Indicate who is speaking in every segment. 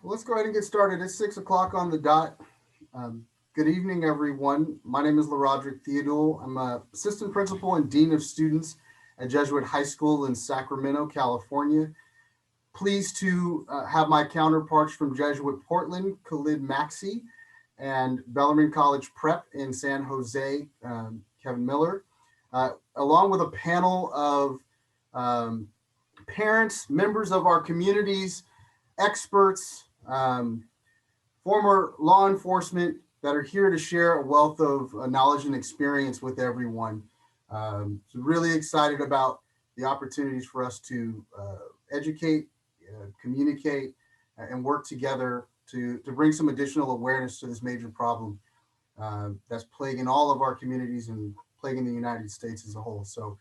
Speaker 1: Let's go ahead and get started. It's 6 o'clock on the dot. Good evening, everyone. My name is LaRodrick Theodule. I'm a assistant principal and dean of students at Jesuit High School in Sacramento, California. Pleased to have my counterparts from Jesuit Portland, Khalid Maxey, and Bellarmine College Prep in San Jose, Kevin Miller, along with a panel of parents, members of our communities, experts, former law enforcement that are here to share a wealth of knowledge and experience with everyone. So really excited about the opportunities for us to educate, communicate, and work together to bring some additional awareness to this major problem that's plaguing all of our communities and plaguing the United States as a whole. So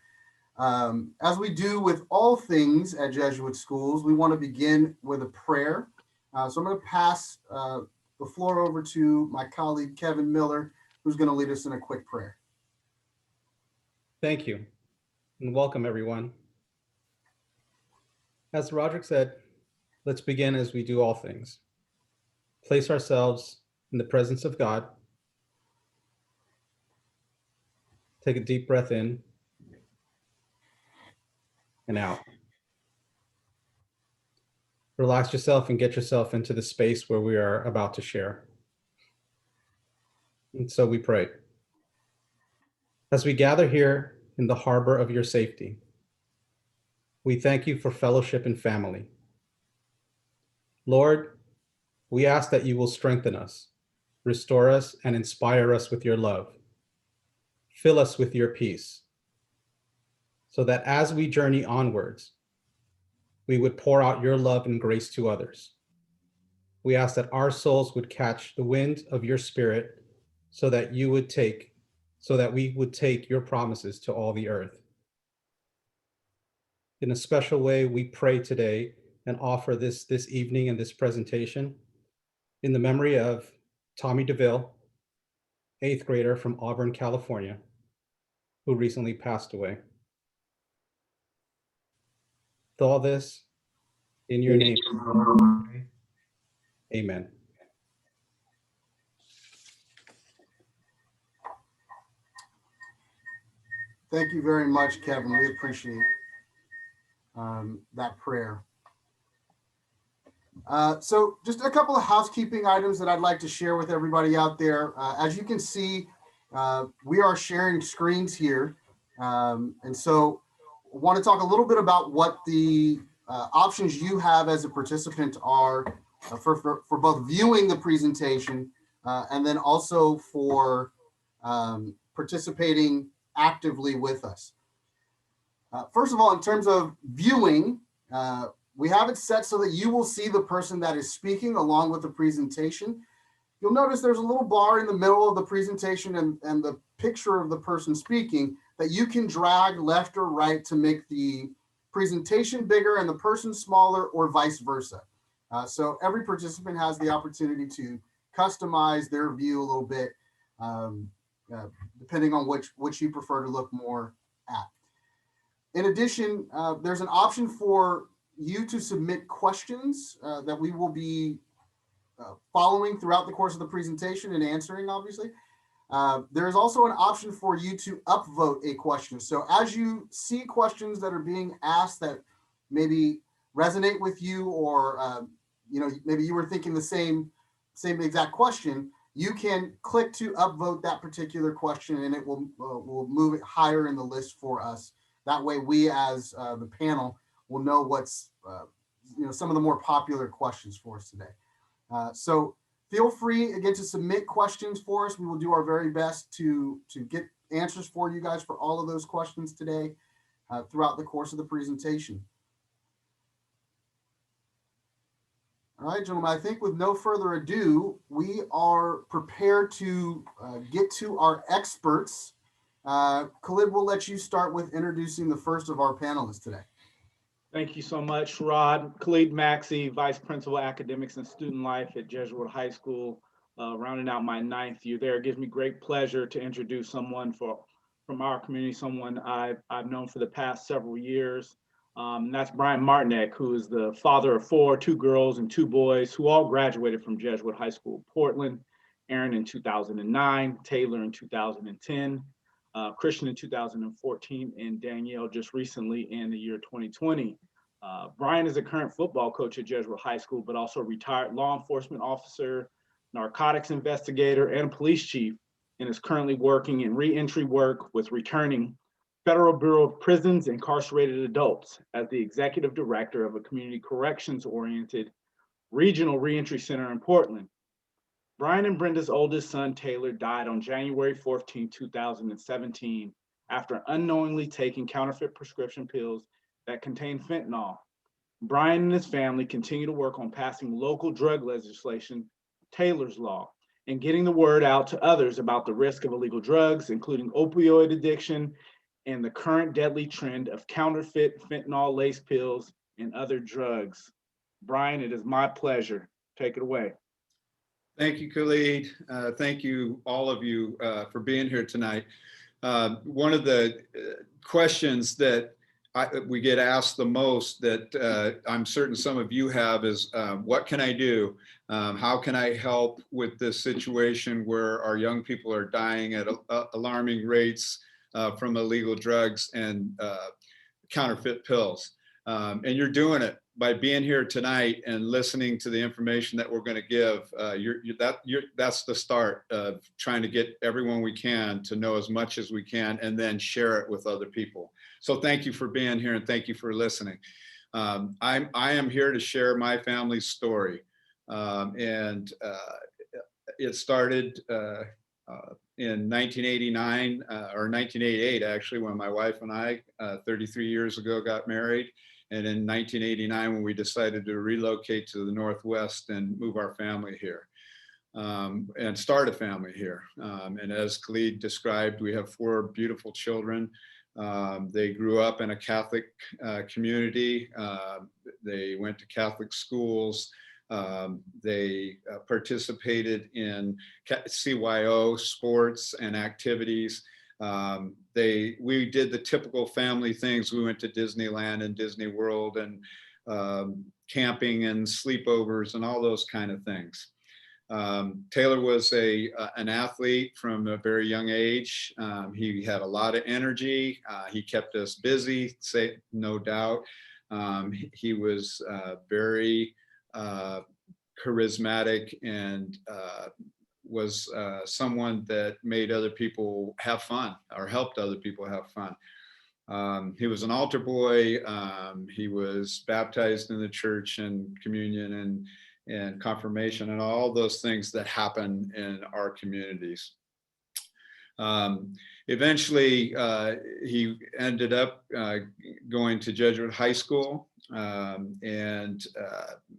Speaker 1: as we do with all things at Jesuit schools, we want to begin with a prayer. So I'm going to pass the floor over to my colleague, Kevin Miller, who's going to lead us in a quick prayer.
Speaker 2: Thank you, and welcome everyone. As Roderick said, let's begin as we do all things. Place ourselves in the presence of God. Take a deep breath in and out. Relax yourself and get yourself into the space where we are about to share. And so we pray. As we gather here in the harbor of your safety, we thank you for fellowship and family. Lord, we ask that you will strengthen us, restore us, and inspire us with your love. Fill us with your peace, so that as we journey onwards, we would pour out your love and grace to others. We ask that our souls would catch the wind of your spirit so that we would take your promises to all the earth. In a special way, we pray today and offer this evening and this presentation in the memory of Tommy DeVille, 8th grader from Auburn, California, who recently passed away. With all this, in your name, amen.
Speaker 1: Thank you very much, Kevin. We appreciate that prayer. So just a couple of housekeeping items that I'd like to share with everybody out there. As you can see, we are sharing screens here. And so I want to talk a little bit about what the options you have as a participant are for both viewing the presentation and then also for participating actively with us. First of all, in terms of viewing, we have it set so that you will see the person that is speaking along with the presentation. You'll notice there's a little bar in the middle of the presentation and the picture of the person speaking that you can drag left or right to make the presentation bigger and the person smaller, or vice versa. So every participant has the opportunity to customize their view a little bit, depending on which you prefer to look more at. In addition, there's an option for you to submit questions that we will be following throughout the course of the presentation and answering, obviously. There is also an option for you to upvote a question. So as you see questions that are being asked that maybe resonate with you, or maybe you were thinking the same exact question, you can click to upvote that particular question, and it will move it higher in the list for us. That way, we as the panel will know what's some of the more popular questions for us today. So feel free again to submit questions for us. We will do our very best to get answers for you guys for all of those questions today throughout the course of the presentation. All right, gentlemen, I think with no further ado, we are prepared to get to our experts. Khalid, we'll let you start with introducing the first of our panelists today.
Speaker 3: Thank you so much, Rod. Khalid Maxey, Vice Principal Academics and Student Life at Jesuit High School, rounding out my 9th year there. It gives me great pleasure to introduce someone from our community, someone I've known for the past several years. And that's Brian Martinek, who is the father of four, two girls and two boys, who all graduated from Jesuit High School, Portland. Aaron in 2009, Taylor in 2010, Christian in 2014, and Danielle just recently in the year 2020. Brian is a current football coach at Jesuit High School, but also a retired law enforcement officer, narcotics investigator, and police chief, and is currently working in reentry work with returning Federal Bureau of Prisons incarcerated adults as the executive director of a community corrections-oriented regional reentry center in Portland. Brian and Brenda's oldest son, Taylor, died on January 14, 2017, after unknowingly taking counterfeit prescription pills that contained fentanyl. Brian and his family continue to work on passing local drug legislation, Taylor's Law, and getting the word out to others about the risk of illegal drugs, including opioid addiction and the current deadly trend of counterfeit fentanyl-laced pills and other drugs. Brian, it is my pleasure. Take it away.
Speaker 4: Thank you, Khalid. Thank you, all of you, for being here tonight. One of the questions that we get asked the most that I'm certain some of you have is, what can I do? How can I help with this situation where our young people are dying at alarming rates from illegal drugs and counterfeit pills? And you're doing it by being here tonight and listening to the information that we're going to give. That's the start of trying to get everyone we can to know as much as we can and then share it with other people. So thank you for being here and thank you for listening. I am here to share my family's story. And it started in 1989 or 1988, actually, when my wife and I, 33 years ago, got married. And in 1989, when we decided to relocate to the Northwest and move our family here and start a family here. And as Khalid described, we have four beautiful children. They grew up in a Catholic community. They went to Catholic schools. They participated in CYO sports and activities. We did the typical family things. We went to Disneyland and Disney World and camping and sleepovers and all those kind of things. Taylor was an athlete from a very young age. He had a lot of energy. He kept us busy, no doubt. He was very charismatic and was someone that made other people have fun or helped other people have fun. He was an altar boy. He was baptized in the church and communion and confirmation and all those things that happen in our communities. Eventually, he ended up going to Jesuit High School and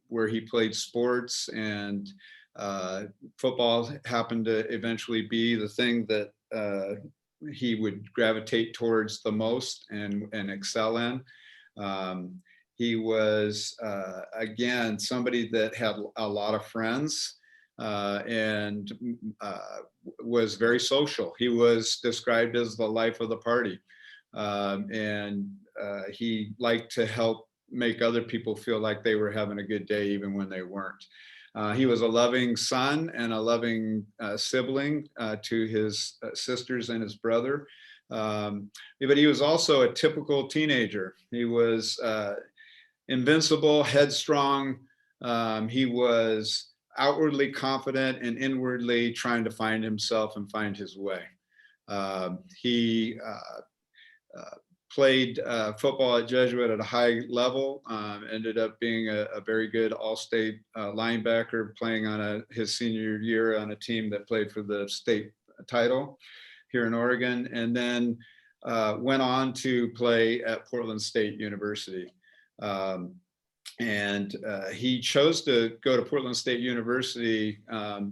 Speaker 4: where he played sports, and football happened to eventually be the thing that he would gravitate towards the most and excel in. He was, again, somebody that had a lot of friends and was very social. He was described as the life of the party. And he liked to help make other people feel like they were having a good day even when they weren't. He was a loving son and a loving sibling to his sisters and his brother. But he was also a typical teenager. He was invincible, headstrong. He was outwardly confident and inwardly trying to find himself and find his way. He played football at Jesuit at a high level, ended up being a very good all-state linebacker, playing on his senior year on a team that played for the state title here in Oregon, and then went on to play at Portland State University. And he chose to go to Portland State University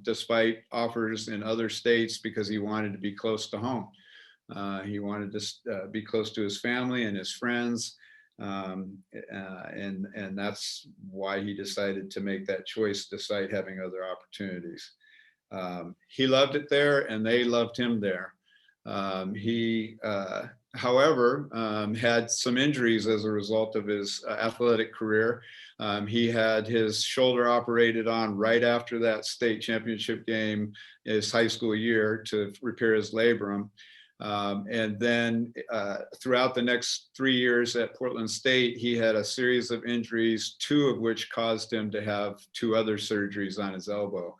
Speaker 4: despite offers in other states because he wanted to be close to home. He wanted to be close to his family and his friends. And that's why he decided to make that choice despite having other opportunities. He loved it there and they loved him there. He however, had some injuries as a result of his athletic career. He had his shoulder operated on right after that state championship game, his high school year, to repair his labrum. And then throughout the next 3 years at Portland State, he had a series of injuries, 2 of which caused him to have 2 other surgeries on his elbow.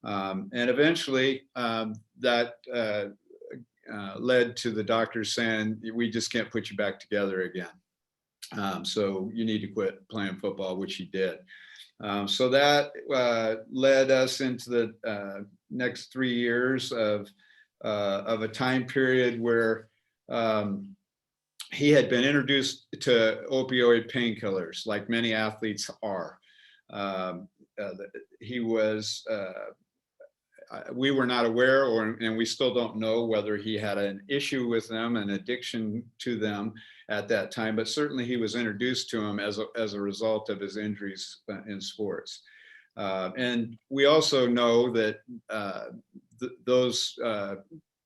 Speaker 4: And eventually that led to the doctors saying, we just can't put you back together again. So you need to quit playing football, which he did. So that led us into the next 3 years of a time period where he had been introduced to opioid painkillers, like many athletes are. He was, we were not aware, and we still don't know whether he had an issue with them, an addiction to them at that time, but certainly he was introduced to them as a result of his injuries in sports. And we also know that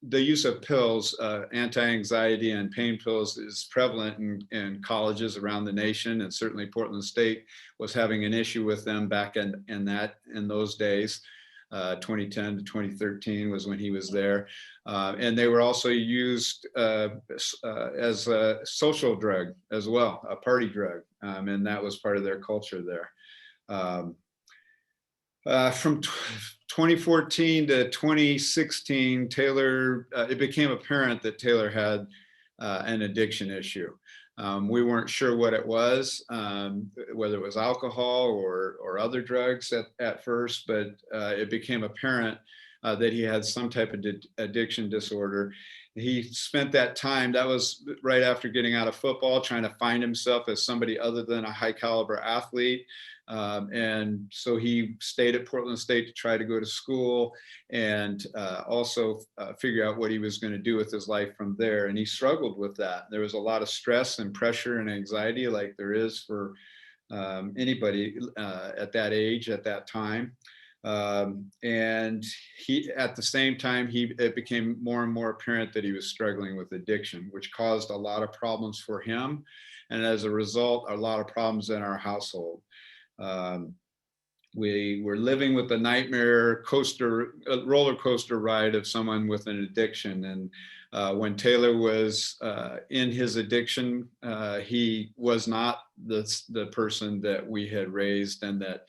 Speaker 4: the use of pills, anti-anxiety and pain pills, is prevalent in colleges around the nation, and certainly Portland State was having an issue with them back in those days. 2010 to 2013 was when he was there. And they were also used as a social drug as well, a party drug. And that was part of their culture there. From 2014 to 2016, Taylor, it became apparent that Taylor had an addiction issue. We weren't sure what it was, whether it was alcohol or other drugs at first, but it became apparent that he had some type of addiction disorder. He spent that time, that was right after getting out of football, trying to find himself as somebody other than a high caliber athlete. And so he stayed at Portland State to try to go to school and also figure out what he was going to do with his life from there. And he struggled with that. There was a lot of stress and pressure and anxiety, like there is for anybody at that age, at that time. And he, at the same time, it became more and more apparent that he was struggling with addiction, which caused a lot of problems for him. And as a result, a lot of problems in our household. We were living with the nightmare roller coaster ride of someone with an addiction. And when Taylor was in his addiction, he was not the person that we had raised and that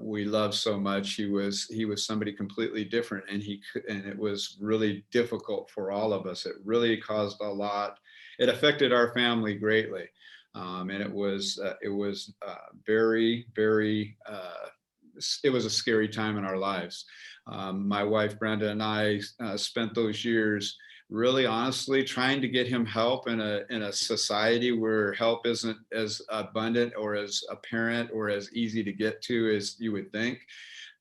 Speaker 4: we loved so much. He was somebody completely different, and it was really difficult for all of us. It really caused a lot. It affected our family greatly. And it was very, very, it was a scary time in our lives. My wife, Brenda, and I spent those years really honestly trying to get him help in a society where help isn't as abundant or as apparent or as easy to get to as you would think.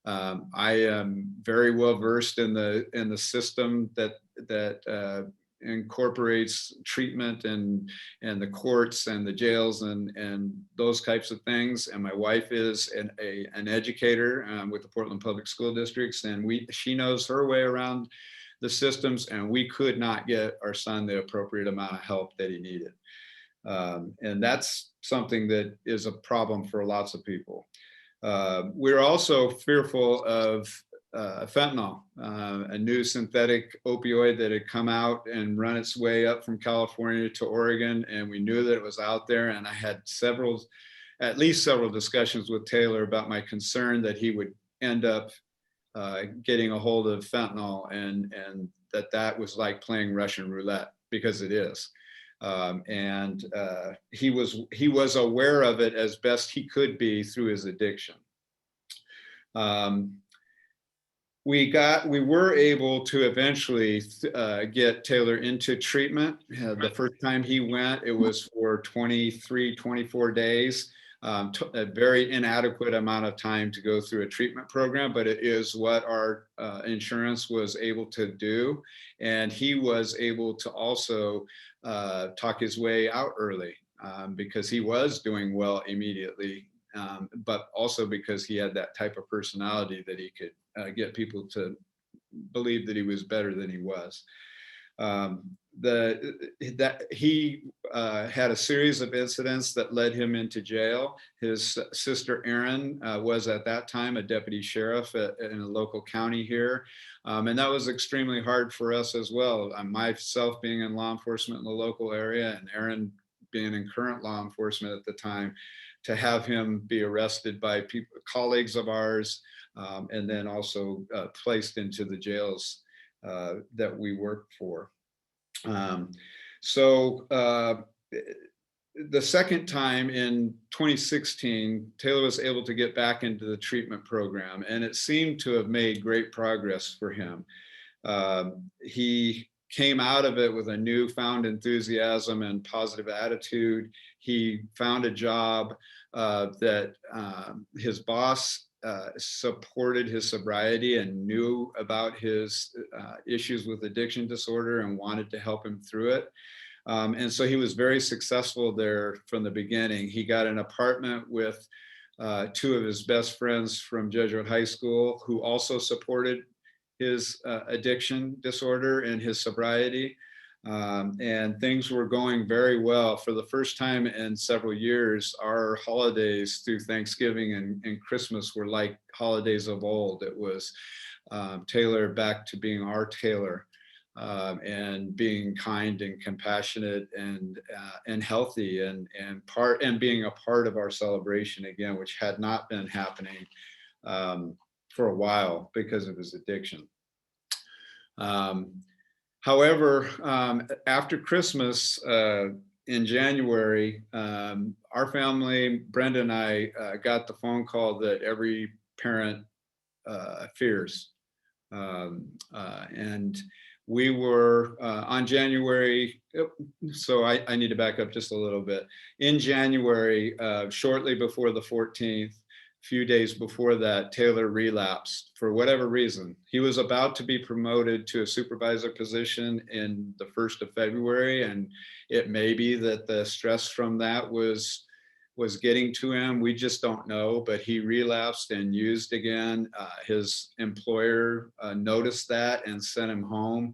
Speaker 4: I am very well versed in the system that incorporates treatment and the courts and the jails and those types of things. And my wife is an educator with the Portland Public School Districts, and she knows her way around the systems, and we could not get our son the appropriate amount of help that he needed. And that's something that is a problem for lots of people. We're also fearful of fentanyl, a new synthetic opioid that had come out and run its way up from California to Oregon, and we knew that it was out there. And I had at least several discussions with Taylor about my concern that he would end up getting a hold of fentanyl, and that was like playing Russian roulette, because it is. And he was aware of it as best he could be through his addiction. We were able to eventually get Taylor into treatment. The first time he went, it was for 23, 24 days, a very inadequate amount of time to go through a treatment program, but it is what our insurance was able to do. And he was able to also talk his way out early because he was doing well immediately. But also because he had that type of personality that he could get people to believe that he was better than he was. that he had a series of incidents that led him into jail. His sister Erin was at that time a deputy sheriff in a local county here. And that was extremely hard for us as well. Myself being in law enforcement in the local area, and Erin being in current law enforcement at the time, to have him be arrested by colleagues of ours, and then also placed into the jails that we worked for. The second time in 2016, Taylor was able to get back into the treatment program, and it seemed to have made great progress for him. He came out of it with a newfound enthusiasm and positive attitude. He found a job that his boss supported his sobriety and knew about his issues with addiction disorder and wanted to help him through it. And so he was very successful there from the beginning. He got an apartment with two of his best friends from Jesuit High School who also supported his addiction disorder and his sobriety. And things were going very well. For the first time in several years, our holidays through Thanksgiving and Christmas were like holidays of old. It was Taylor back to being our Taylor, and being kind and compassionate and healthy and being a part of our celebration again, which had not been happening for a while because of his addiction. However, after Christmas in January, our family, Brenda and I, got the phone call that every parent fears. And we were on January, so I need to back up just a little bit. In January, shortly before the 14th, few days before that, Taylor relapsed for whatever reason. He was about to be promoted to a supervisor position in the 1st of February, and it may be that the stress from that was getting to him. We just don't know, but he relapsed and used again. His employer noticed that and sent him home.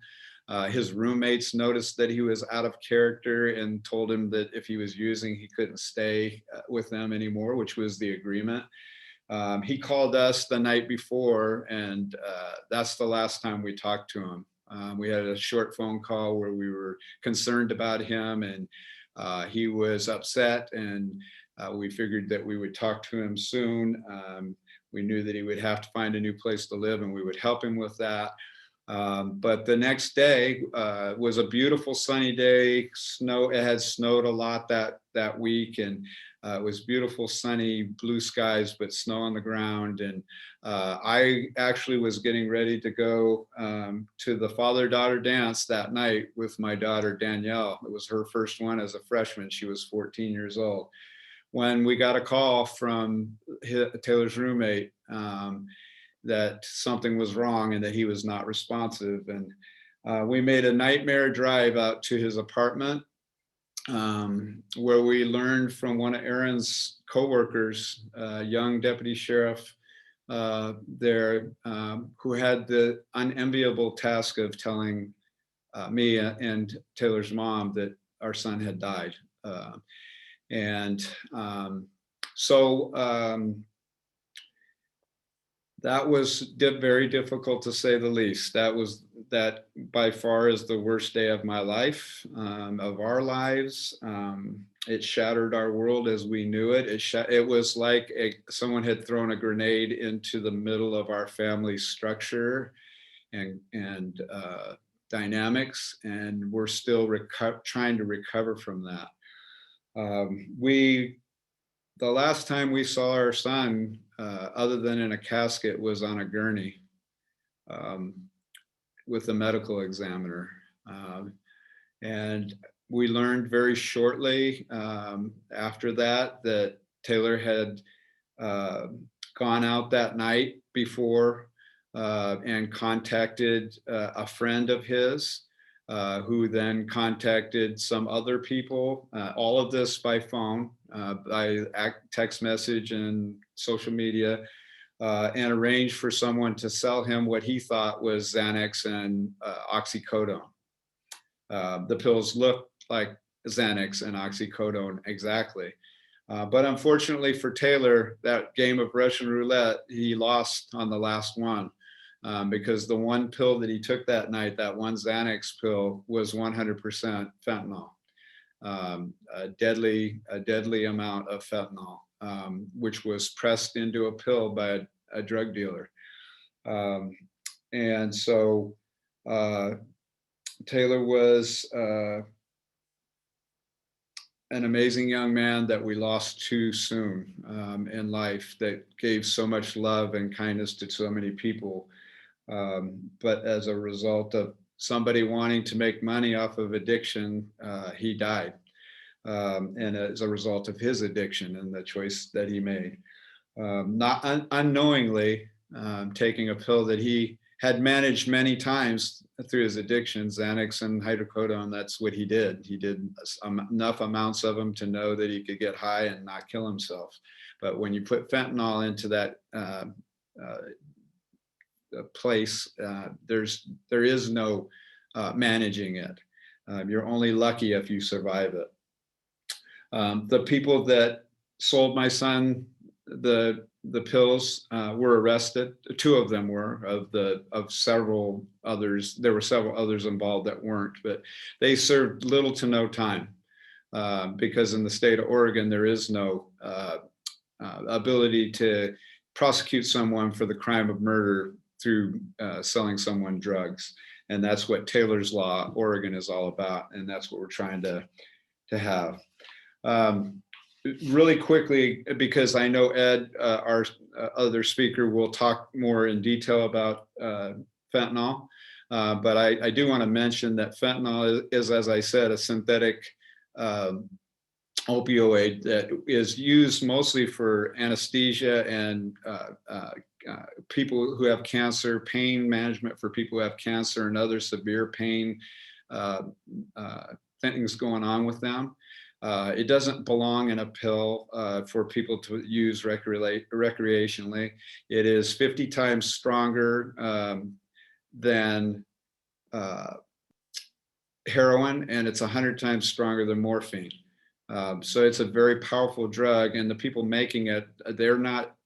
Speaker 4: His roommates noticed that he was out of character and told him that if he was using, he couldn't stay with them anymore, which was the agreement. He called us the night before, and that's the last time we talked to him. We had a short phone call where we were concerned about him, and he was upset, and we figured that we would talk to him soon. We knew that he would have to find a new place to live, and we would help him with that. But the next day was a beautiful sunny day. It had snowed a lot that week, and it was beautiful, sunny, blue skies, but snow on the ground. And I actually was getting ready to go to the father-daughter dance that night with my daughter, Danielle. It was her first one as a freshman. She was 14 years old. When we got a call from Taylor's roommate that something was wrong and that he was not responsive. And we made a nightmare drive out to his apartment, where we learned from one of Aaron's coworkers, young deputy sheriff there, who had the unenviable task of telling me and Taylor's mom that our son had died. That was very difficult, to say the least. That by far is the worst day of my life, of our lives. It shattered our world as we knew it. It was like someone had thrown a grenade into the middle of our family structure and dynamics, and we're still trying to recover from that. The last time we saw our son, other than in a casket, was on a gurney with a medical examiner. And we learned very shortly after that Taylor had gone out that night before and contacted a friend of his, who then contacted some other people, all of this by phone, by text message and social media, and arranged for someone to sell him what he thought was Xanax and oxycodone. The pills look like Xanax and oxycodone exactly. But unfortunately for Taylor, that game of Russian roulette, he lost on the last one, because the one pill that he took that night, that one Xanax pill, was 100% fentanyl, a deadly amount of fentanyl, which was pressed into a pill by a drug dealer. And so Taylor was an amazing young man that we lost too soon in life, that gave so much love and kindness to so many people. But as a result of somebody wanting to make money off of addiction, he died. And as a result of his addiction and the choice that he made, not unknowingly taking a pill that he had managed many times through his addiction, Xanax and hydrocodone. That's what he did. He did enough amounts of them to know that he could get high and not kill himself. But when you put fentanyl into that place, there is no managing it. You're only lucky if you survive it. The people that sold my son the pills were arrested. Two of them were, of several others. There were several others involved that weren't, but they served little to no time, because in the state of Oregon there is no ability to prosecute someone for the crime of murder through selling someone drugs. And that's what Taylor's Law, Oregon, is all about, and that's what we're trying to have. Really quickly, because I know Ed, our other speaker, will talk more in detail about fentanyl, but I do want to mention that fentanyl is, as I said, a synthetic opioid that is used mostly for anesthesia and people who have cancer, pain management for people who have cancer and other severe pain things going on with them. It doesn't belong in a pill for people to use recreationally. It is 50 times stronger than heroin, and it's 100 times stronger than morphine. So it's a very powerful drug, and the people making it, they're not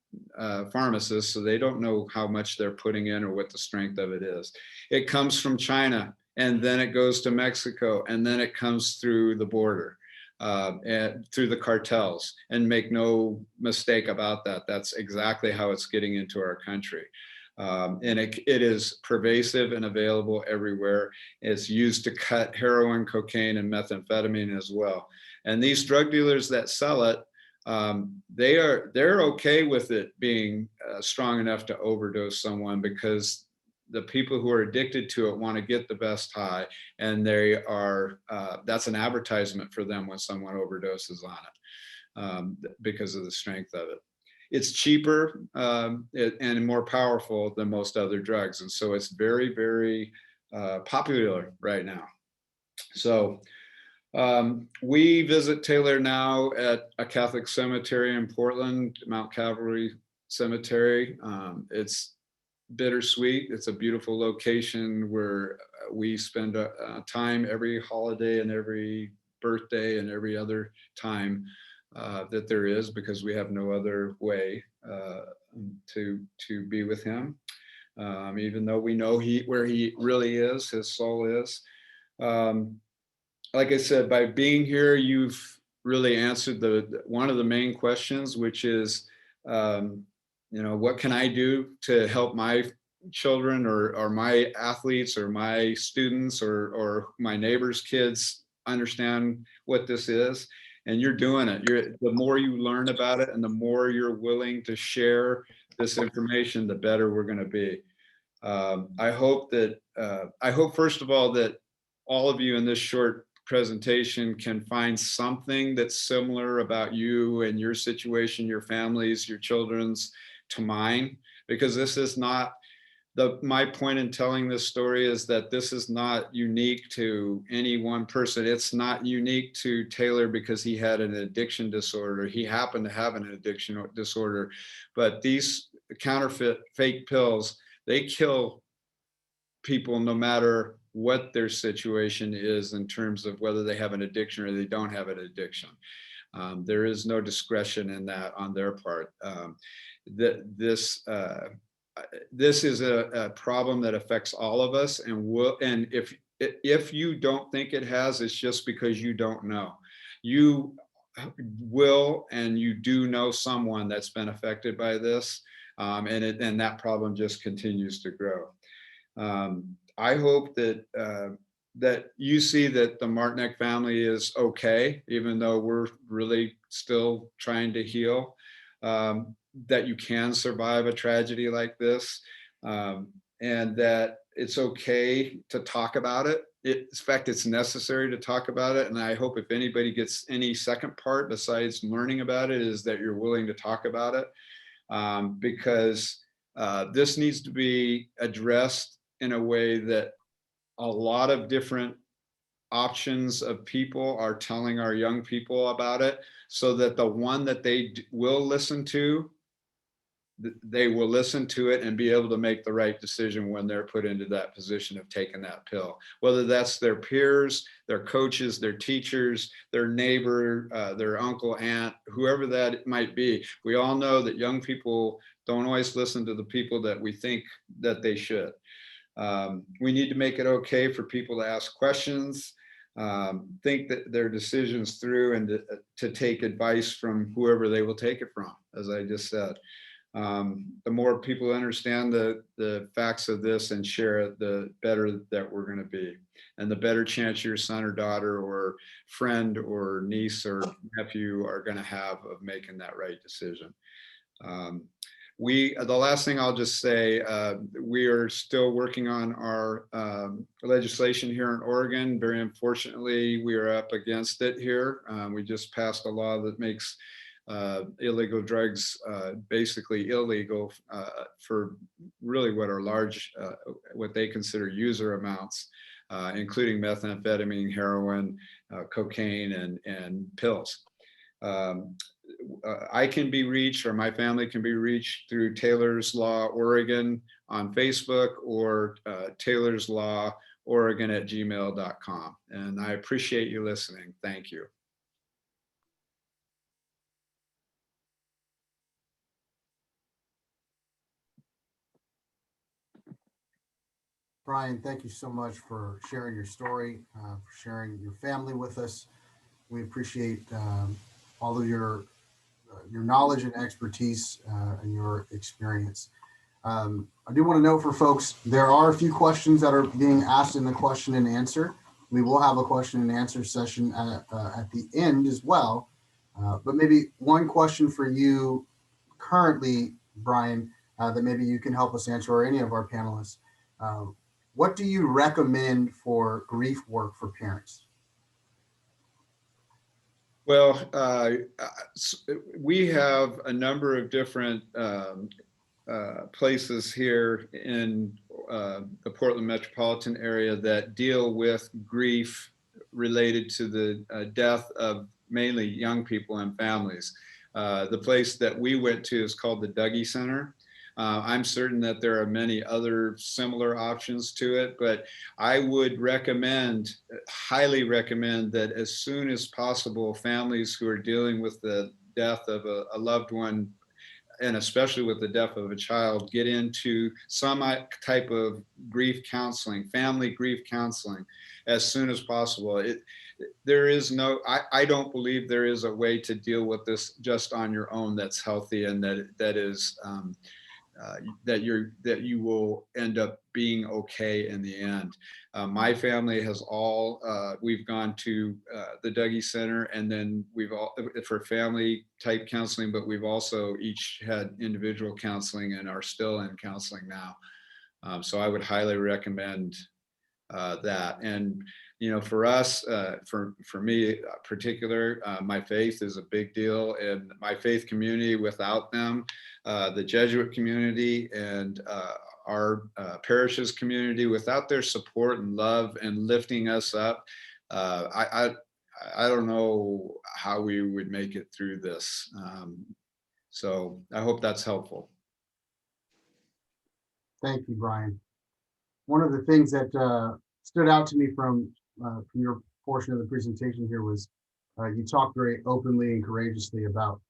Speaker 4: pharmacists, so they don't know how much they're putting in or what the strength of it is. It comes from China, and then it goes to Mexico, and then it comes through the border. And through the cartels, and make no mistake about that. That's exactly how it's getting into our country. And it is pervasive and available everywhere. It's used to cut heroin, cocaine, and methamphetamine as well. And these drug dealers that sell it, they're okay with it being strong enough to overdose someone, because the people who are addicted to it want to get the best high, and they are, that's an advertisement for them when someone overdoses on it, because of the strength of it. It's cheaper and more powerful than most other drugs. And so it's very, very popular right now. So we visit Taylor now at a Catholic cemetery in Portland, Mount Calvary Cemetery. It's bittersweet. It's a beautiful location where we spend time every holiday and every birthday and every other time that there is, because we have no other way to be with him, even though we know where he really is, his soul is. Like I said, by being here, you've really answered one of the main questions, which is, what can I do to help my children or my athletes or my students or my neighbors' kids understand what this is? And you're doing it. The more you learn about it and the more you're willing to share this information, the better we're going to be. I hope first of all that all of you in this short presentation can find something that's similar about you and your situation, your families, your children's, to mine, because this is not my point in telling this story is that this is not unique to any one person. It's not unique to Taylor because he had an addiction disorder. He happened to have an addiction disorder, but these counterfeit fake pills, they kill people no matter what their situation is in terms of whether they have an addiction or they don't have an addiction. There is no discretion in that on their part. This is a problem that affects all of us, and if you don't think it has, it's just because you don't know. You will, and you do know someone that's been affected by this, and that problem just continues to grow. I hope that that you see that the Martinek family is okay, even though we're really still trying to heal, that you can survive a tragedy like this, and that it's okay to talk about it. In fact, it's necessary to talk about it. And I hope if anybody gets any second part besides learning about it, is that you're willing to talk about it, because this needs to be addressed in a way that a lot of different options of people are telling our young people about it, so that the one that they will listen to, they will listen to it and be able to make the right decision when they're put into that position of taking that pill, whether that's their peers, their coaches, their teachers, their neighbor, their uncle, aunt, whoever that might be. We all know that young people don't always listen to the people that we think that they should. We need to make it okay for people to ask questions, think that their decisions through, and to take advice from whoever they will take it from, as I just said. The more people understand the facts of this and share it, the better that we're going to be, and the better chance your son or daughter or friend or niece or nephew are going to have of making that right decision. The last thing I'll just say, we are still working on our legislation here in Oregon. Very unfortunately, we are up against it here. We just passed a law that makes illegal drugs basically illegal for really what are large, what they consider user amounts, including methamphetamine, heroin, cocaine, and pills. I can be reached, or my family can be reached, through Taylor's Law Oregon on Facebook, or taylorslawOregon@gmail.com. And I appreciate you listening. Thank you.
Speaker 1: Brian, thank you so much for sharing your story, for sharing your family with us. We appreciate all of your knowledge and expertise and your experience. I do want to note for folks, there are a few questions that are being asked in the question and answer. We will have a question and answer session at the end as well. But maybe one question for you currently, Brian, that maybe you can help us answer, or any of our panelists. What do you recommend for grief work for parents?
Speaker 4: Well, we have a number of different places here in the Portland metropolitan area that deal with grief related to the death of mainly young people and families. The place that we went to is called the Dougie Center. I'm certain that there are many other similar options to it, but I would recommend, highly recommend, that as soon as possible, families who are dealing with the death of a loved one, and especially with the death of a child, get into some type of grief counseling, family grief counseling, as soon as possible. There is no, I don't believe there is a way to deal with this just on your own that's healthy, and that is that you will end up being okay in the end. My family has we've gone to the Dougie Center, and then we've all for family type counseling, but we've also each had individual counseling and are still in counseling now. So I would highly recommend that. And you know, for us, for me in particular, my faith is a big deal, and my faith community, without them, the Jesuit community and our parishes community, without their support and love and lifting us up, I don't know how we would make it through this. So I hope that's helpful.
Speaker 1: Thank you, Brian. One of the things that stood out to me from your portion of the presentation here was you talked very openly and courageously about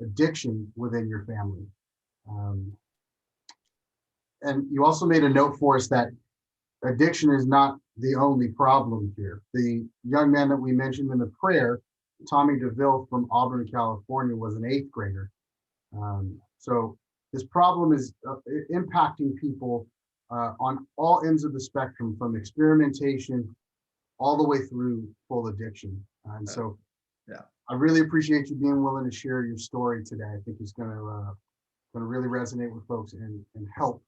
Speaker 1: addiction within your family. And you also made a note for us that addiction is not the only problem here. The young man that we mentioned in the prayer, Tommy DeVille from Auburn, California, was an 8th grader. So this problem is impacting people on all ends of the spectrum, from experimentation all the way through full addiction. And so
Speaker 4: yeah,
Speaker 1: I really appreciate you being willing to share your story today. I think it's going to really resonate with folks and help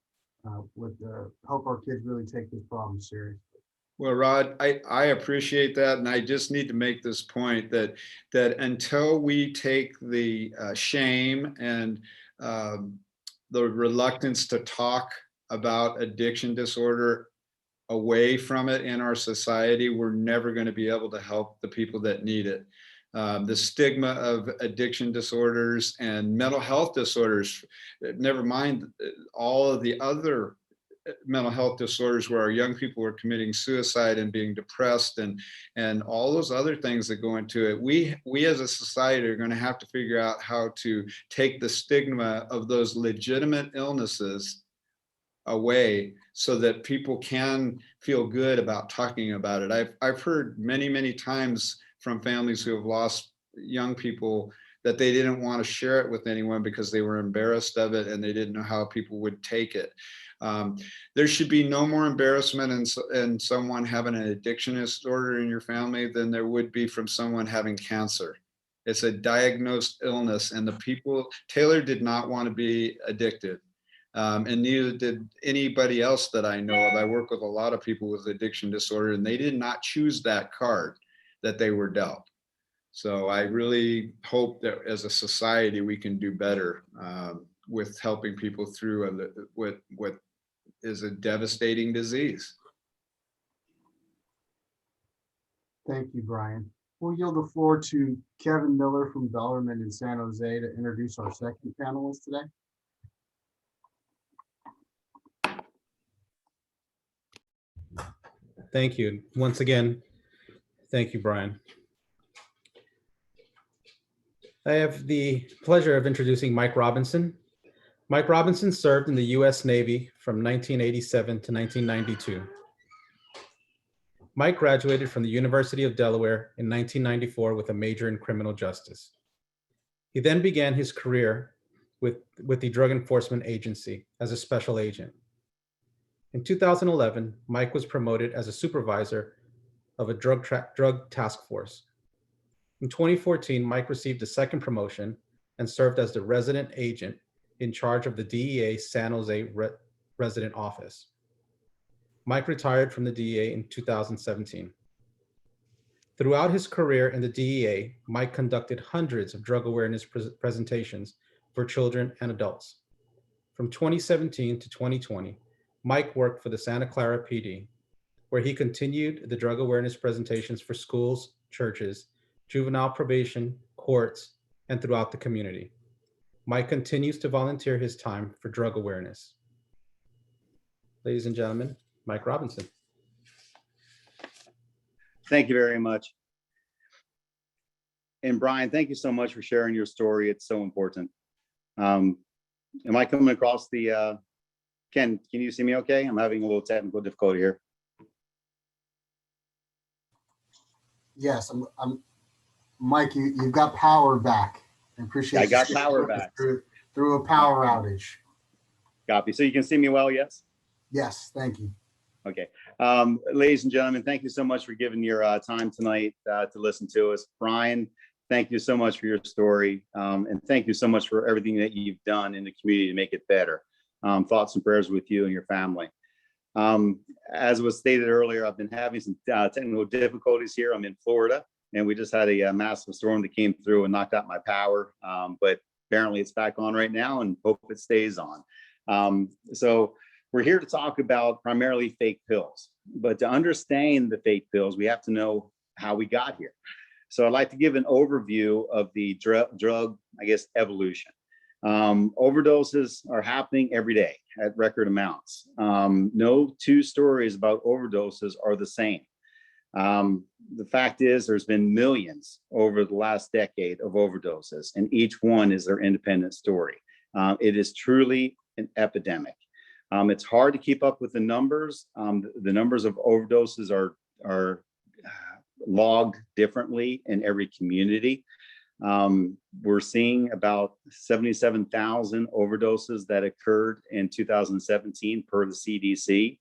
Speaker 1: help our kids really take this problem seriously.
Speaker 4: Well, Rod, I appreciate that, and I just need to make this point that until we take the shame and the reluctance to talk about addiction disorder away from it in our society, we're never going to be able to help the people that need it. The stigma of addiction disorders and mental health disorders, never mind all of the other mental health disorders where our young people are committing suicide and being depressed and all those other things that go into it. We as a society are going to have to figure out how to take the stigma of those legitimate illnesses away so that people can feel good about talking about it. I've heard many times from families who have lost young people that they didn't want to share it with anyone because they were embarrassed of it and they didn't know how people would take it. There should be no more embarrassment in someone having an addiction disorder in your family than there would be from someone having cancer. It's a diagnosed illness, and the people, Taylor did not want to be addicted. And neither did anybody else that I know of. I work with a lot of people with addiction disorder, and they did not choose that card that they were dealt. So I really hope that as a society, we can do better with helping people through what is a devastating disease.
Speaker 1: Thank you, Brian. We'll yield the floor to Kevin Miller from Bellarmine in San Jose to introduce our second panelist today.
Speaker 2: Thank you. Once again, thank you, Brian. I have the pleasure of introducing Mike Robinson. Mike Robinson served in the U.S. Navy from 1987 to 1992. Mike graduated from the University of Delaware in 1994 with a major in criminal justice. He then began his career with the Drug Enforcement Agency as a special agent. In 2011, Mike was promoted as a supervisor of a drug task force. In 2014, Mike received a second promotion and served as the resident agent in charge of the DEA San Jose resident office. Mike retired from the DEA in 2017. Throughout his career in the DEA, Mike conducted hundreds of drug awareness presentations for children and adults. From 2017 to 2020, Mike worked for the Santa Clara PD, where he continued the drug awareness presentations for schools, churches, juvenile probation, courts, and throughout the community. Mike continues to volunteer his time for drug awareness. Ladies and gentlemen, Mike Robinson.
Speaker 5: Thank you very much. And Brian, thank you so much for sharing your story. It's so important. Am I coming across the, Ken, can you see me okay? I'm having a little technical difficulty here.
Speaker 1: Yes, I'm Mike, you've got power back. I appreciate
Speaker 5: I got power back.
Speaker 1: Through a power outage.
Speaker 5: Copy. So you can see me well, yes?
Speaker 1: Yes, thank you.
Speaker 5: Okay. Ladies and gentlemen, thank you so much for giving your time tonight to listen to us. Brian, thank you so much for your story. And thank you so much for everything that you've done in the community to make it better. Thoughts and prayers with you and your family. As was stated earlier, I've been having some technical difficulties here. I'm in Florida, and we just had a massive storm that came through and knocked out my power. But apparently it's back on right now, and hope it stays on. So we're here to talk about primarily fake pills, but to understand the fake pills, we have to know how we got here. So I'd like to give an overview of the drug, I guess, evolution. Overdoses are happening every day at record amounts. No two stories about overdoses are the same. The fact is, there's been millions over the last decade of overdoses, and each one is their independent story. It is truly an epidemic. It's hard to keep up with the numbers. The numbers of overdoses are logged differently in every community. We're seeing about 77,000 overdoses that occurred in 2017 per the CDC.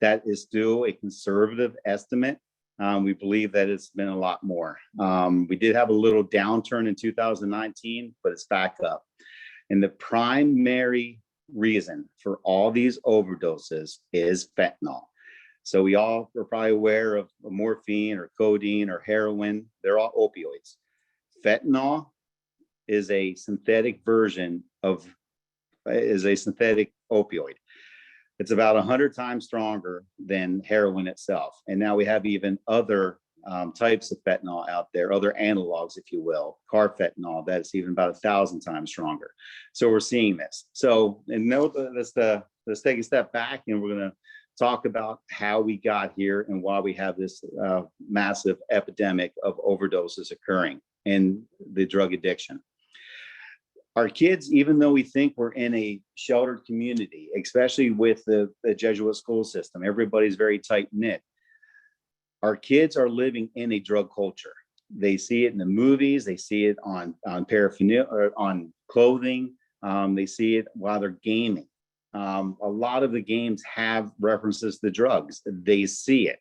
Speaker 5: That is still a conservative estimate. We believe that it's been a lot more. We did have a little downturn in 2019, but it's back up. And the primary reason for all these overdoses is fentanyl. So we all are probably aware of morphine or codeine or heroin. They're all opioids. Fentanyl is a synthetic opioid. It's about 100 times stronger than heroin itself. And now we have even other types of fentanyl out there, other analogs, if you will, carfentanil, that's even about 1,000 times stronger. So we're seeing this. So, and note, let's take a step back, and we're going to talk about how we got here and why we have this massive epidemic of overdoses occurring in the drug addiction. Our kids, even though we think we're in a sheltered community, especially with the Jesuit school system, everybody's very tight knit. Our kids are living in a drug culture. They see it in the movies. They see it on paraphernalia, or on clothing. They see it while they're gaming. A lot of the games have references to drugs. They see it.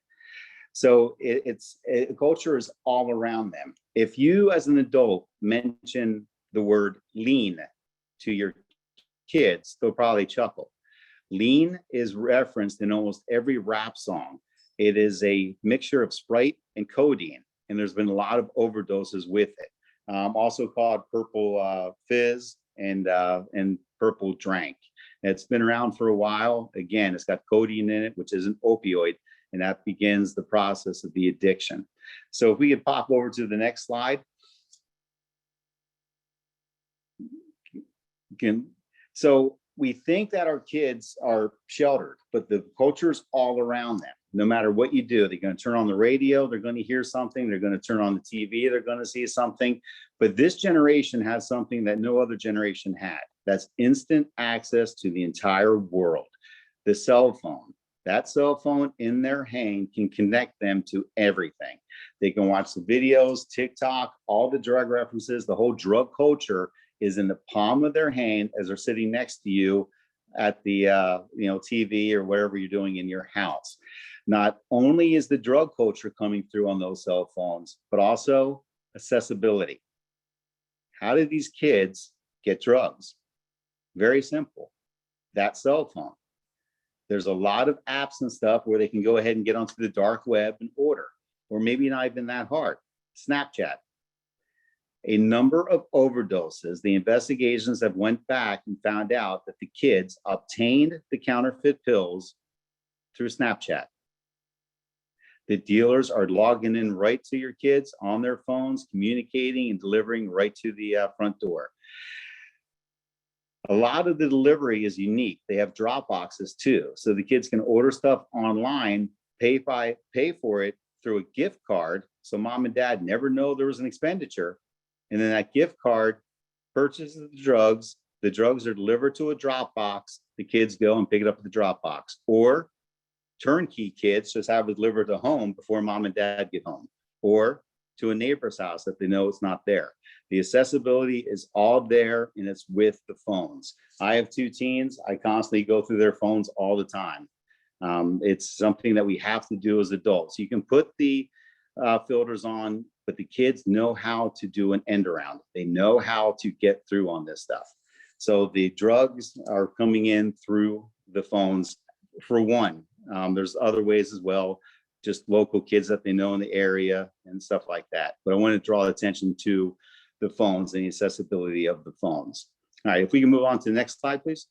Speaker 5: So culture is all around them. If you, as an adult, mention the word lean to your kids, they'll probably chuckle. Lean is referenced in almost every rap song. It is a mixture of Sprite and codeine, and there's been a lot of overdoses with it. Also called purple fizz and purple drank. It's been around for a while. Again, it's got codeine in it, which is an opioid, and that begins the process of the addiction. So if we could pop over to the next slide. So we think that our kids are sheltered, but the culture is all around them. No matter what you do, they're going to turn on the radio, they're going to hear something, they're going to turn on the TV, they're going to see something. But this generation has something that no other generation had. That's instant access to the entire world. The cell phone. That cell phone in their hand can connect them to everything. They can watch the videos, TikTok, all the drug references, the whole drug culture is in the palm of their hand as they're sitting next to you at the TV or whatever you're doing in your house. Not only is the drug culture coming through on those cell phones, but also accessibility. How did these kids get drugs? Very simple. That cell phone. There's a lot of apps and stuff where they can go ahead and get onto the dark web and order, or maybe not even that hard. Snapchat. A number of overdoses. The investigations have went back and found out that the kids obtained the counterfeit pills through Snapchat. The dealers are logging in right to your kids on their phones, communicating and delivering right to the front door. A lot of the delivery is unique. They have drop boxes too. So the kids can order stuff online, pay for it through a gift card. So mom and dad never know there was an expenditure. And then that gift card purchases the drugs. The drugs are delivered to a drop box. The kids go and pick it up at the drop box. Or turnkey kids just have it delivered to home before mom and dad get home. Or to a neighbor's house that they know it's not there. The accessibility is all there, and it's with the phones. I have 2 teens. I constantly go through their phones all the time. It's something that we have to do as adults. You can put the filters on, but the kids know how to do an end around. They know how to get through on this stuff. So the drugs are coming in through the phones for one. There's other ways as well, just local kids that they know in the area and stuff like that. But I want to draw attention to the phones and the accessibility of the phones. All right, if we can move on to the next slide, please.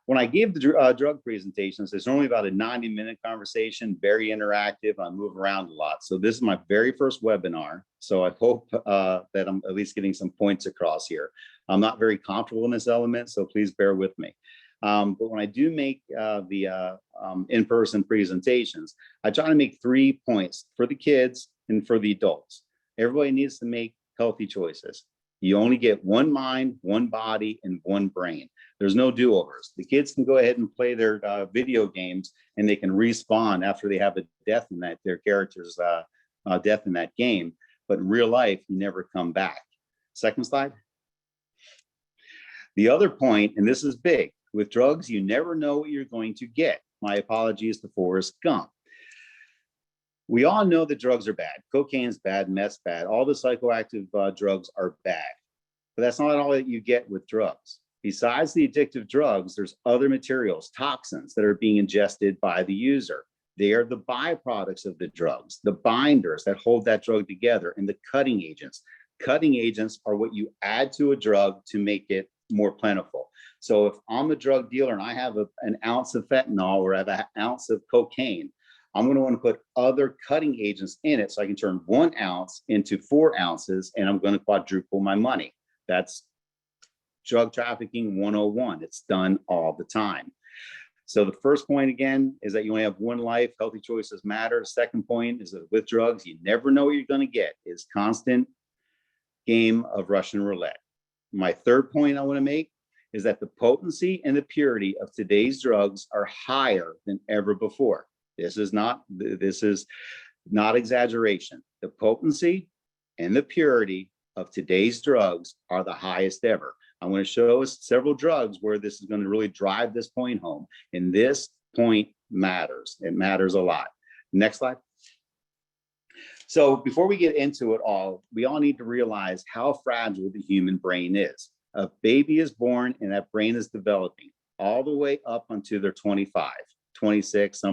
Speaker 5: When I gave the drug presentations, it's normally about a 90-minute conversation, very interactive. I move around a lot. So this is my very first webinar. So I hope that I'm at least getting some points across here. I'm not very comfortable in this element, so please bear with me. But when I do make the in-person presentations, I try to make 3 points for the kids and for the adults. Everybody needs to make healthy choices. You only get one mind, one body, and one brain. There's no do-overs. The kids can go ahead and play their video games, and they can respawn after they have a death in that, their character's death in that game. But in real life, you never come back. Second slide. The other point, and this is big, with drugs, you never know what you're going to get. My apologies to Forrest Gump. We all know that drugs are bad. Cocaine's bad, meth's bad. All the psychoactive drugs are bad. But that's not all that you get with drugs. Besides the addictive drugs, there's other materials, toxins that are being ingested by the user. They are the byproducts of the drugs, the binders that hold that drug together, and the cutting agents. Cutting agents are what you add to a drug to make it more plentiful. So if I'm a drug dealer and I have an ounce of fentanyl or I have an ounce of cocaine, I'm going to want to put other cutting agents in it so I can turn 1 ounce into 4 ounces, and I'm going to quadruple my money. That's drug trafficking 101. It's done all the time. So the first point, again, is that you only have one life. Healthy choices matter. Second point is that with drugs, you never know what you're going to get. It's constant game of Russian roulette. My third point I want to make is that the potency and the purity of today's drugs are higher than ever before. This is not exaggeration. The potency and the purity of today's drugs are the highest ever. I'm going to show us several drugs where this is going to really drive this point home. And this point matters. It matters a lot. Next slide. So before we get into it all, we all need to realize how fragile the human brain is. A baby is born and that brain is developing all the way up until they're 25. 26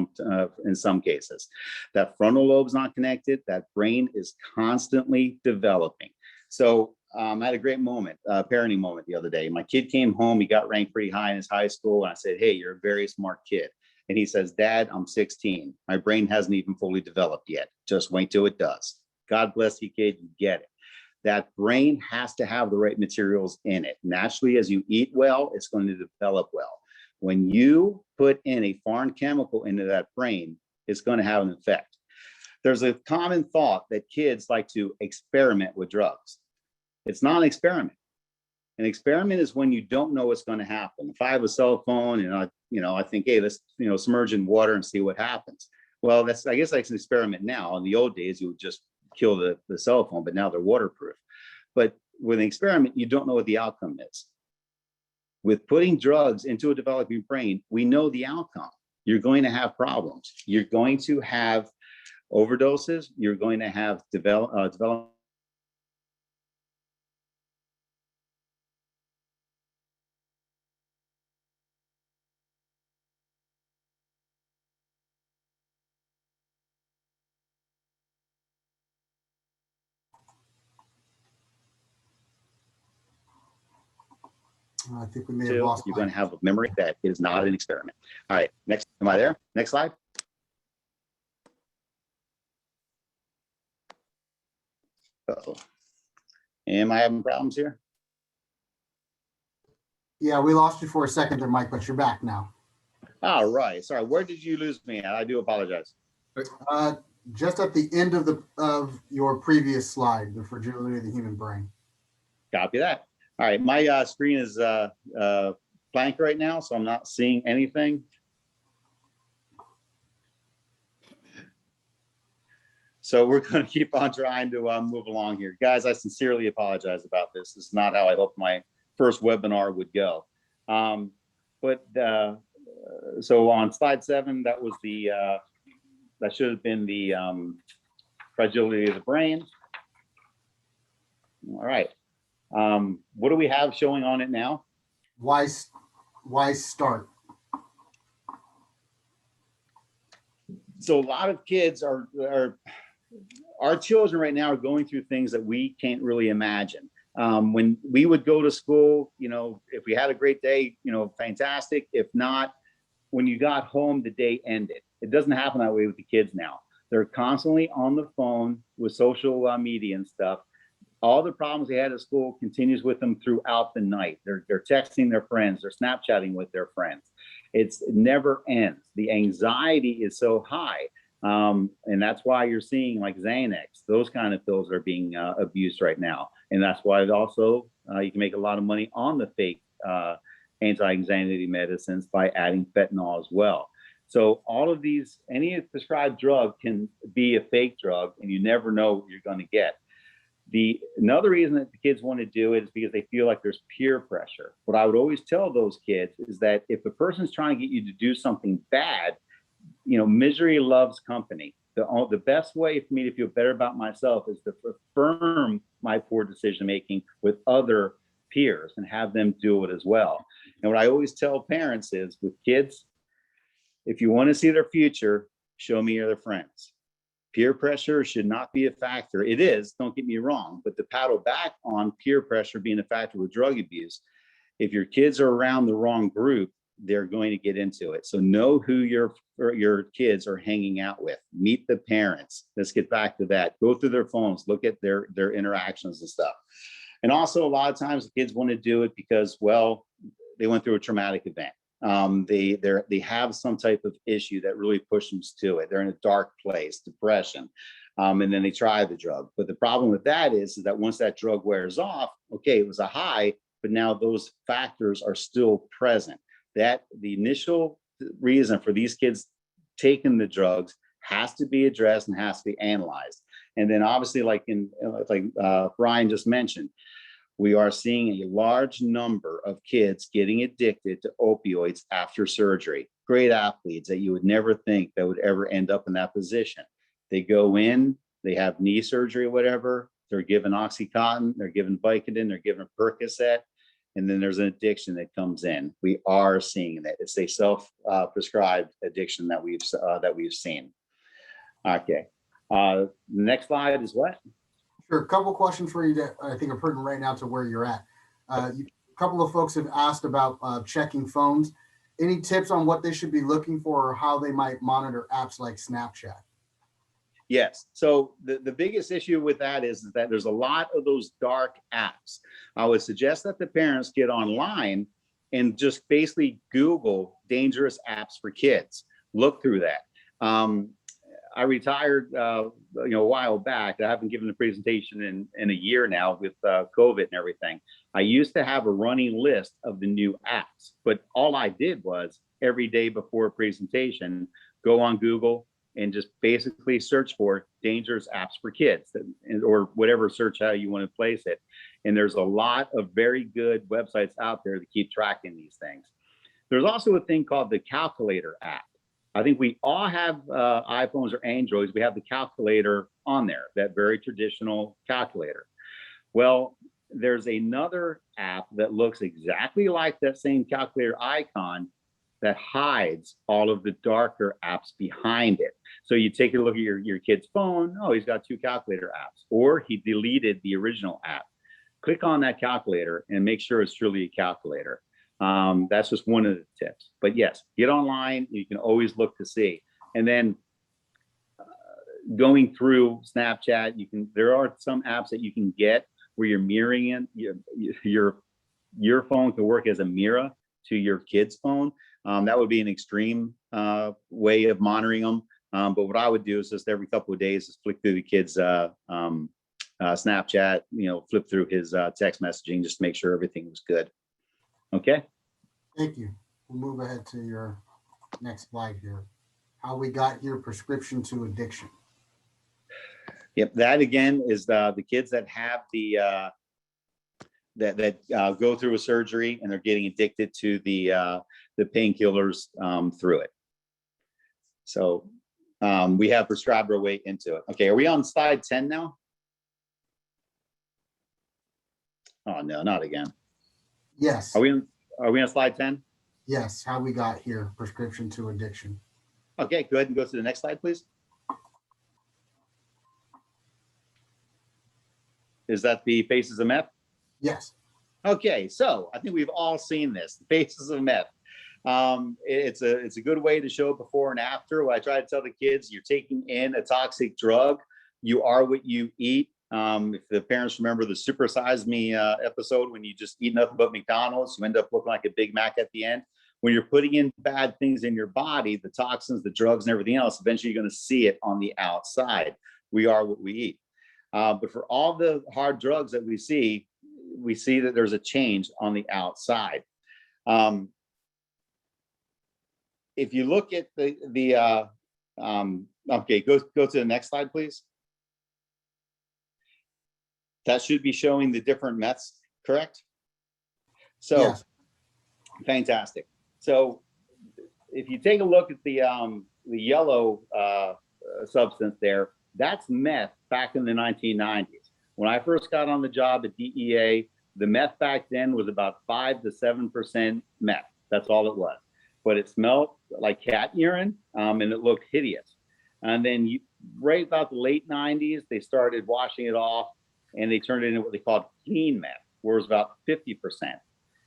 Speaker 5: in some cases. That frontal lobe's not connected. That brain is constantly developing. So I had a great moment, parenting moment the other day. My kid came home, he got ranked pretty high in his high school. And I said, hey, you're a very smart kid. And he says, Dad, I'm 16. My brain hasn't even fully developed yet. Just wait till it does. God bless you, kid, you get it. That brain has to have the right materials in it. Naturally, as you eat well, it's going to develop well. When you put in a foreign chemical into that brain, it's going to have an effect. There's a common thought that kids like to experiment with drugs. It's not an experiment. An experiment is when you don't know what's going to happen. If I have a cell phone and I think, hey, let's submerge in water and see what happens. Well, I guess that's an experiment now. In the old days, you would just kill the cell phone, but now they're waterproof. But with an experiment, you don't know what the outcome is. With putting drugs into a developing brain, we know the outcome. You're going to have problems. You're going to have overdoses. You're going to have develop.
Speaker 1: I think we may have lost.
Speaker 5: You're going to have a memory that is not an experiment. All right, next. Am I there? Next slide. Uh-oh. Am I having problems here?
Speaker 1: Yeah, we lost you for a second there, Mike, but you're back now.
Speaker 5: All right. Sorry, where did you lose me at? I do apologize.
Speaker 1: Just at the end of your previous slide, the fragility of the human brain.
Speaker 5: Copy that. All right, my screen is blank right now, so I'm not seeing anything. So we're going to keep on trying to move along here. Guys, I sincerely apologize about this. This is not how I hoped my first webinar would go. So on slide 7, that was that should have been the fragility of the brain. All right. What do we have showing on it now?
Speaker 1: Why start?
Speaker 5: So a lot of kids our children right now are going through things that we can't really imagine. When we would go to school, if we had a great day, fantastic. If not, when you got home, the day ended. It doesn't happen that way with the kids now. They're constantly on the phone with social media and stuff. All the problems they had at school continues with them throughout the night. They're texting their friends, they're Snapchatting with their friends. It never ends. The anxiety is so high. And that's why you're seeing like Xanax, those kind of pills are being abused right now. And that's why it also, you can make a lot of money on the fake anti-anxiety medicines by adding fentanyl as well. So all of these, any prescribed drug can be a fake drug, and you never know what you're going to get. Another reason that the kids want to do it is because they feel like there's peer pressure. What I would always tell those kids is that if the person's trying to get you to do something bad, misery loves company. The best way for me to feel better about myself is to affirm my poor decision making with other peers and have them do it as well. And what I always tell parents is, with kids, if you want to see their future, show me your friends. Peer pressure should not be a factor. It is, don't get me wrong, but to paddle back on peer pressure being a factor with drug abuse, if your kids are around the wrong group, they're going to get into it. So know who your kids are hanging out with. Meet the parents. Let's get back to that. Go through their phones, look at their interactions and stuff. And also, a lot of times the kids want to do it because, well, they went through a traumatic event. They have some type of issue that really pushes them to it. They're in a dark place, depression, and then they try the drug. But the problem with that is that once that drug wears off, okay, it was a high, but now those factors are still present. That the initial reason for these kids taking the drugs has to be addressed and has to be analyzed. And then obviously, like Brian just mentioned, we are seeing a large number of kids getting addicted to opioids after surgery. Great athletes that you would never think that would ever end up in that position. They go in, they have knee surgery or whatever, they're given Oxycontin, they're given Vicodin, they're given Percocet, and then there's an addiction that comes in. We are seeing that. It's a self-prescribed addiction that we've seen. Okay. Next slide is what?
Speaker 1: Sure. A couple questions for you that I think are pertinent right now to where you're at. A couple of folks have asked about checking phones. Any tips on what they should be looking for or how they might monitor apps like Snapchat?
Speaker 5: Yes. So the biggest issue with that is that there's a lot of those dark apps. I would suggest that the parents get online and just basically Google dangerous apps for kids. Look through that. I retired, a while back. I haven't given a presentation in a year now with COVID and everything. I used to have a running list of the new apps, but all I did was every day before a presentation, go on Google and just basically search for dangerous apps for kids, or whatever search how you want to place it. And there's a lot of very good websites out there to keep tracking these things. There's also a thing called the calculator app. I think we all have iPhones or Androids. We have the calculator on there, that very traditional calculator. Well, there's another app that looks exactly like that same calculator icon that hides all of the darker apps behind it. So you take a look at your kid's phone. Oh, he's got 2 calculator apps, or he deleted the original app. Click on that calculator and make sure it's truly a calculator. That's just one of the tips. But yes, get online. You can always look to see. And then going through Snapchat, there are some apps that you can get where you're mirroring in your phone can work as a mirror to your kid's phone. That would be an extreme way of monitoring them. But what I would do is just every couple of days, just flick through the kid's Snapchat, flip through his text messaging, just to make sure everything was good. Okay.
Speaker 1: Thank you. We'll move ahead to your next slide here. How we got here, prescription to addiction.
Speaker 5: Yep. That again is the kids that have the that go through a surgery and they're getting addicted to the painkillers through it. So we have prescribed our way into it. Okay. Are we on slide 10 now? Oh no, not again.
Speaker 1: Yes.
Speaker 5: Are we on slide 10?
Speaker 1: Yes. How we got here, prescription to addiction.
Speaker 5: Okay, go ahead and go to the next slide, please. Is that the faces of meth?
Speaker 1: Yes.
Speaker 5: Okay, so I think we've all seen this, the faces of meth. It's a good way to show before and after. What I try to tell the kids, you're taking in a toxic drug. You are what you eat. If the parents remember the Super Size Me episode, when you just eat nothing but McDonald's, you end up looking like a Big Mac at the end. When you're putting in bad things in your body, the toxins, the drugs, and everything else, eventually you're going to see it on the outside. We are what we eat. But for all the hard drugs that we see that there's a change on the outside. If you look at okay, go to the next slide, please. That should be showing the different meths, correct? So,
Speaker 1: Yes.
Speaker 5: Fantastic. So, if you take a look at the yellow substance there, that's meth back in the 1990s. When I first got on the job at DEA, the meth back then was about 5 to 7% meth. That's all it was. But it smelled like cat urine, and it looked hideous. And then right about the late 90s, they started washing it off, and they turned it into what they called clean meth, where it was about 50%.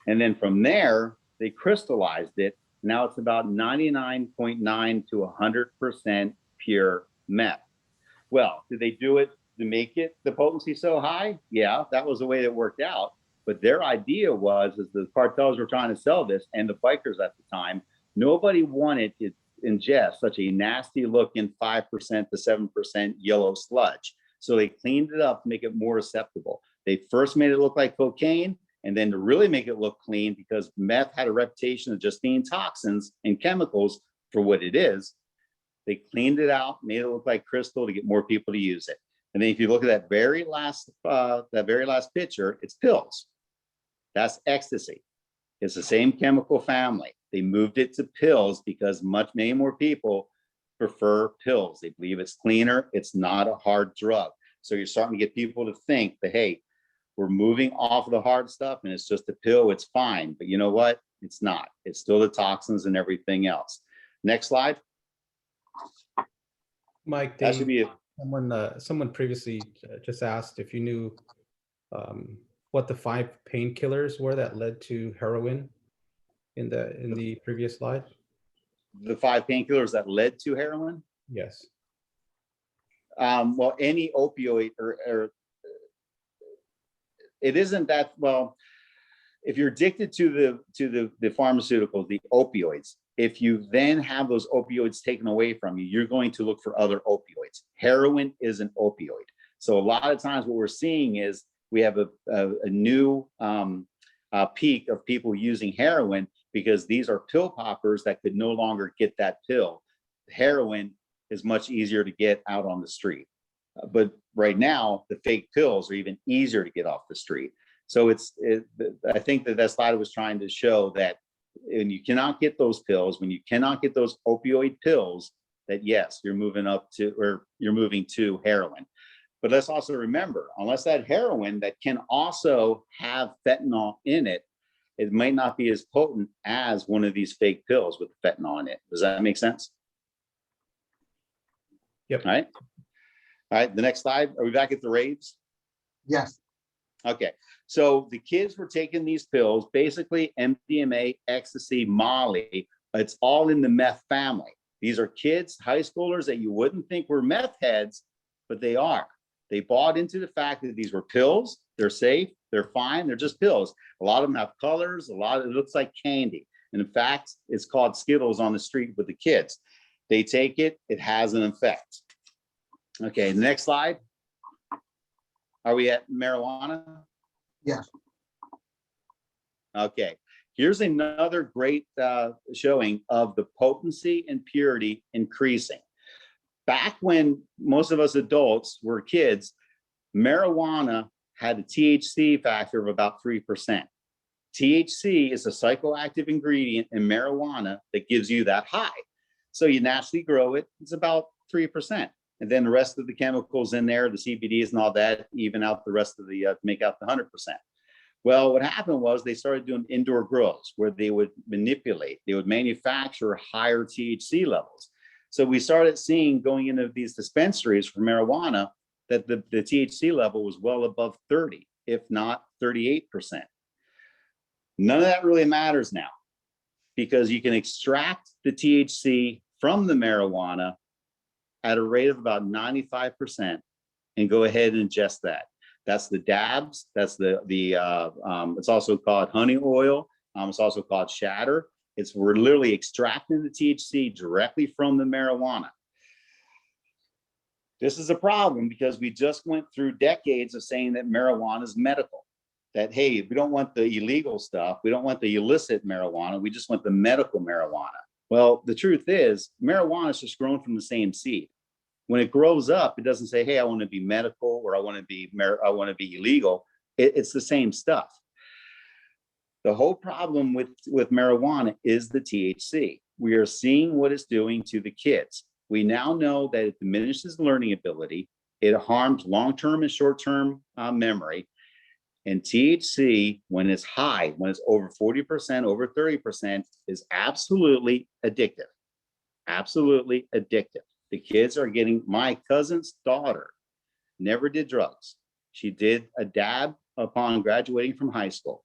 Speaker 5: And then from there, they crystallized it. Now it's about 99.9 to 100% pure meth. Well, did they do it to make it the potency so high? Yeah, that was the way it worked out. But their idea was, as the cartels were trying to sell this, and the bikers at the time, nobody wanted to ingest such a nasty looking 5% to 7% yellow sludge. So they cleaned it up to make it more acceptable. They first made it look like cocaine, and then to really make it look clean, because meth had a reputation of just being toxins and chemicals for what it is, they cleaned it out, made it look like crystal to get more people to use it. And then if you look at that very last picture, it's pills. That's ecstasy. It's the same chemical family. They moved it to pills because many more people prefer pills. They believe it's cleaner. It's not a hard drug. So you're starting to get people to think that, hey, we're moving off of the hard stuff and it's just a pill. It's fine. But you know what? It's not. It's still the toxins and everything else. Next slide.
Speaker 2: Mike,
Speaker 5: That should be it.
Speaker 2: someone previously just asked if you knew what the 5 painkillers were that led to heroin in the previous slide.
Speaker 5: The 5 painkillers that led to heroin?
Speaker 2: Yes.
Speaker 5: Well, any opioid or it isn't that, well, if you're addicted to the pharmaceuticals, the opioids, if you then have those opioids taken away from you, you're going to look for other opioids. Heroin is an opioid. So a lot of times what we're seeing is we have a new peak of people using heroin because these are pill poppers that could no longer get that pill. Heroin is much easier to get out on the street. But right now, the fake pills are even easier to get off the street. So I think that slide was trying to show that when you cannot get those pills, when you cannot get those opioid pills, that yes, you're moving to heroin. But let's also remember, unless that heroin that can also have fentanyl in it, it might not be as potent as one of these fake pills with fentanyl in it. Does that make sense?
Speaker 2: Yep.
Speaker 5: All right, the next slide. Are we back at the raves?
Speaker 1: Yes.
Speaker 5: Okay, so the kids were taking these pills, basically MDMA, ecstasy, Molly. It's all in the meth family. These are kids, high schoolers that you wouldn't think were meth heads, but they are. They bought into the fact that these were pills. They're safe. They're fine. They're just pills. A lot of them have colors. It looks like candy. And in fact, it's called Skittles on the street with the kids. They take it. It has an effect. Okay, next slide. Are we at marijuana?
Speaker 1: Yes.
Speaker 5: Okay, here's another great showing of the potency and purity increasing. Back when most of us adults were kids, marijuana had a THC factor of about 3%. THC is a psychoactive ingredient in marijuana that gives you that high. So you naturally grow it, it's about 3%. And then the rest of the chemicals in there, the CBDs and all that, even out the rest of the, make out the 100%. Well, what happened was they started doing indoor grows where they would manufacture higher THC levels. So we started seeing going into these dispensaries for marijuana that the THC level was well above 30. if not 38%. None of that really matters now because you can extract the THC from the marijuana at a rate of about 95% and go ahead and ingest that. That's the dabs. That's it's also called honey oil. It's also called shatter. We're literally extracting the THC directly from the marijuana. This is a problem because we just went through decades of saying that marijuana is medical. That, hey, we don't want the illegal stuff. We don't want the illicit marijuana. We just want the medical marijuana. Well, the truth is marijuana is just grown from the same seed. When it grows up, it doesn't say, hey, I want to be medical or I want to be illegal. It's the same stuff. The whole problem with marijuana is the THC. We are seeing what it's doing to the kids. We now know that it diminishes learning ability. It harms long-term and short-term memory. And THC, when it's high, when it's over 40%, over 30%, is absolutely addictive. Absolutely addictive. The kids are getting, my cousin's daughter never did drugs. She did a dab upon graduating from high school.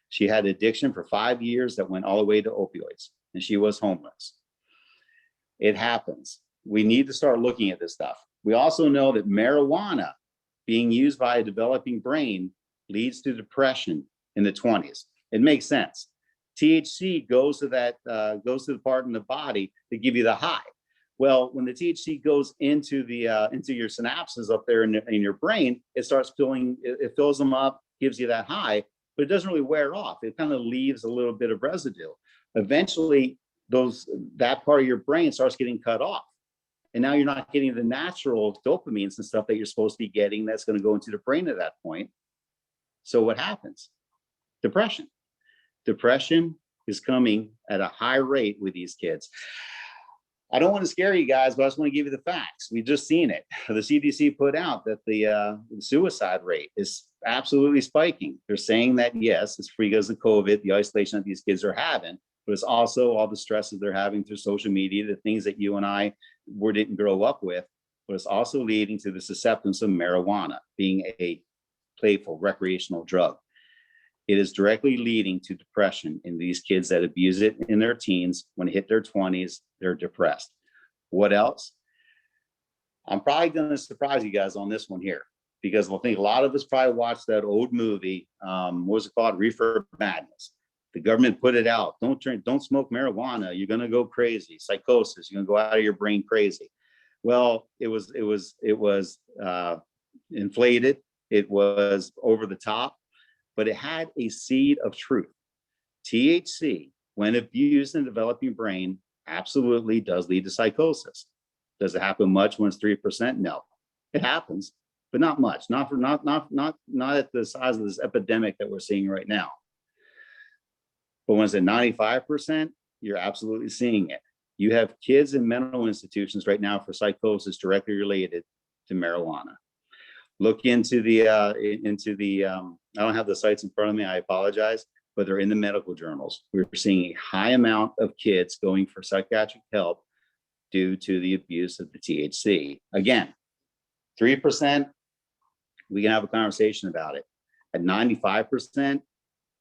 Speaker 5: She had addiction for 5 years that went all the way to opioids, and she was homeless. It happens. We need to start looking at this stuff. We also know that marijuana being used by a developing brain leads to depression in the 20s. It makes sense. THC goes to the part in the body to give you the high. Well, when the THC goes into your synapses up there in your brain, it fills them up, gives you that high, but it doesn't really wear off. It kind of leaves a little bit of residue. Eventually, that part of your brain starts getting cut off. And now you're not getting the natural dopamines and stuff that you're supposed to be getting that's going to go into the brain at that point. So what happens? Depression. Depression is coming at a high rate with these kids. I don't want to scare you guys, but I just want to give you the facts. We've just seen it. The CDC put out that the suicide rate is absolutely spiking. They're saying that, yes, it's because of COVID, the isolation that these kids are having, but it's also all the stresses they're having through social media, the things that you and I didn't grow up with, but it's also leading to the acceptance of marijuana being a playful recreational drug. It is directly leading to depression in these kids that abuse it in their teens. When they hit their 20s, they're depressed. What else? I'm probably going to surprise you guys on this one here, because I think a lot of us probably watched that old movie. What was it called? Reefer Madness. The government put it out. Don't smoke marijuana. You're going to go crazy. Psychosis. You're going to go out of your brain crazy. Well, it was inflated. It was over the top, but it had a seed of truth. THC, when abused in the developing brain, absolutely does lead to psychosis. Does it happen much when it's 3%? No, it happens, but not much. Not at the size of this epidemic that we're seeing right now. But when it's at 95%, you're absolutely seeing it. You have kids in mental institutions right now for psychosis directly related to marijuana. Look into the I don't have the sites in front of me, I apologize, but they're in the medical journals. We're seeing a high amount of kids going for psychiatric help due to the abuse of the THC. Again, 3%, we can have a conversation about it. At 95%,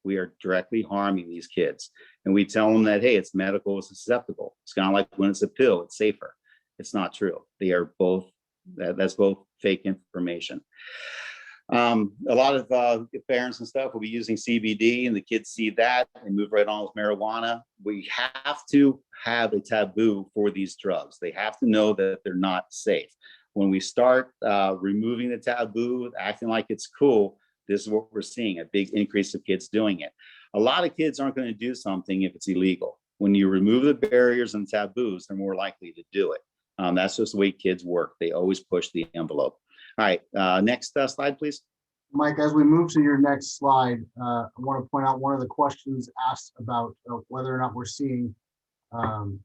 Speaker 5: we are directly harming these kids. And we tell them that, hey, it's medical, it's acceptable. It's kind of like when it's a pill, it's safer. It's not true. They are both, that's both fake information. A lot of parents and stuff will be using CBD, and the kids see that and move right on with marijuana. We have to have a taboo for these drugs. They have to know that they're not safe. When we start removing the taboo, acting like it's cool, this is what we're seeing, a big increase of kids doing it. A lot of kids aren't going to do something if it's illegal. When you remove the barriers and taboos, they're more likely to do it. That's just the way kids work. They always push the envelope. All right, next slide, please.
Speaker 1: Mike, as we move to your next slide, I want to point out one of the questions asked about whether or not we're seeing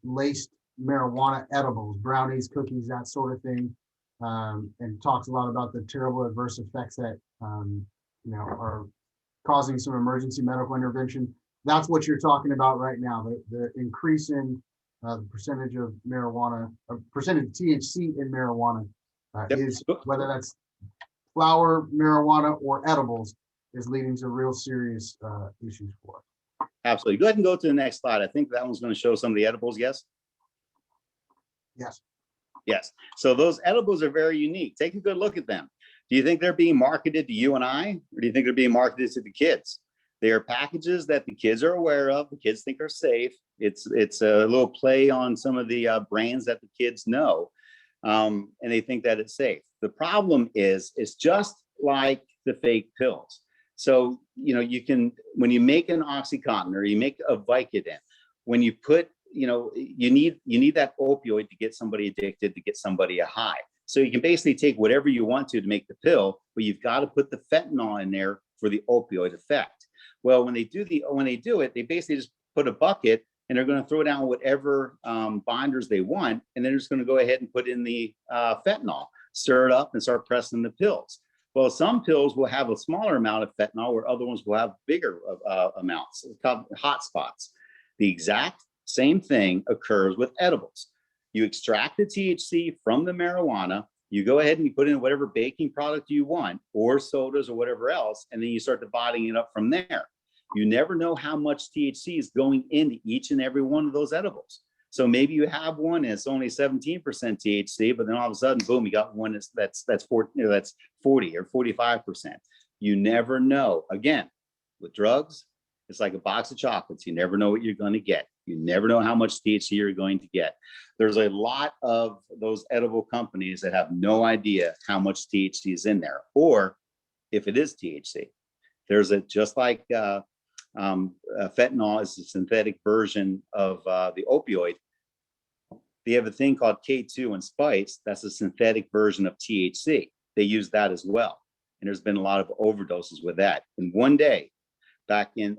Speaker 1: laced marijuana edibles, brownies, cookies, that sort of thing, and talks a lot about the terrible adverse effects that are causing some emergency medical intervention. That's what you're talking about right now, the increase in the percentage of marijuana, percentage of THC in marijuana is, whether that's flower, marijuana, or edibles, is leading to real serious issues for us.
Speaker 5: Absolutely. Go ahead and go to the next slide. I think that one's going to show some of the edibles. Yes.
Speaker 1: Yes.
Speaker 5: Yes. So those edibles are very unique. Take a good look at them. Do you think they're being marketed to you and I, or do you think they're being marketed to the kids? They are packages that the kids are aware of. The kids think are safe. It's a little play on some of the brands that the kids know, and they think that it's safe. The problem is, it's just like the fake pills. So, you can, when you make an OxyContin or you make a Vicodin, when you put, you need that opioid to get somebody addicted, to get somebody a high. So you can basically take whatever you want to make the pill, but you've got to put the fentanyl in there for the opioid effect. Well, when they do it, they basically just put a bucket and they're going to throw down whatever binders they want, and they're just going to go ahead and put in the fentanyl, stir it up, and start pressing the pills. Well, some pills will have a smaller amount of fentanyl, where other ones will have bigger amounts. It's called hot spots. The exact same thing occurs with edibles. You extract the THC from the marijuana, you go ahead and you put in whatever baking product you want, or sodas or whatever else, and then you start dividing it up from there. You never know how much THC is going into each and every one of those edibles. So maybe you have one that's only 17% THC, but then all of a sudden, boom, you got one that's 40 or 45%. You never know. Again, with drugs, it's like a box of chocolates. You never know what you're going to get. You never know how much THC you're going to get. There's a lot of those edible companies that have no idea how much THC is in there, or if it is THC. There's just like fentanyl is a synthetic version of the opioid. They have a thing called K2 and spice. That's a synthetic version of THC. They use that as well. And there's been a lot of overdoses with that. And one day, back in,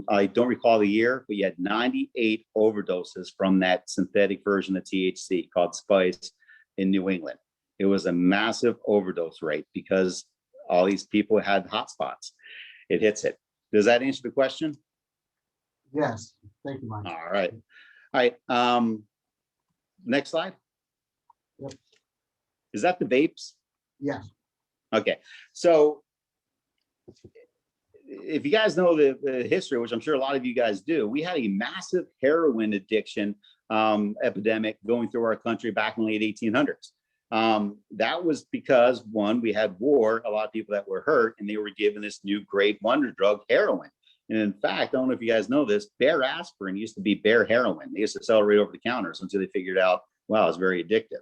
Speaker 5: I don't recall the year, but you had 98 overdoses from that synthetic version of THC called spice in New England. It was a massive overdose rate because all these people had hotspots. It hits it. Does that answer the question?
Speaker 1: Yes. Thank you, Mike.
Speaker 5: All right. All right. Next slide.
Speaker 1: Yep.
Speaker 5: Is that the vapes?
Speaker 1: Yes.
Speaker 5: Okay. So if you guys know the history, which I'm sure a lot of you guys do, we had a massive heroin addiction epidemic going through our country back in the late 1800s. That was because, one, we had war, a lot of people that were hurt, and they were given this new great wonder drug, heroin. And in fact, I don't know if you guys know this, Bear aspirin used to be Bear heroin. They used to sell it right over the counters until they figured out, wow, it's very addictive.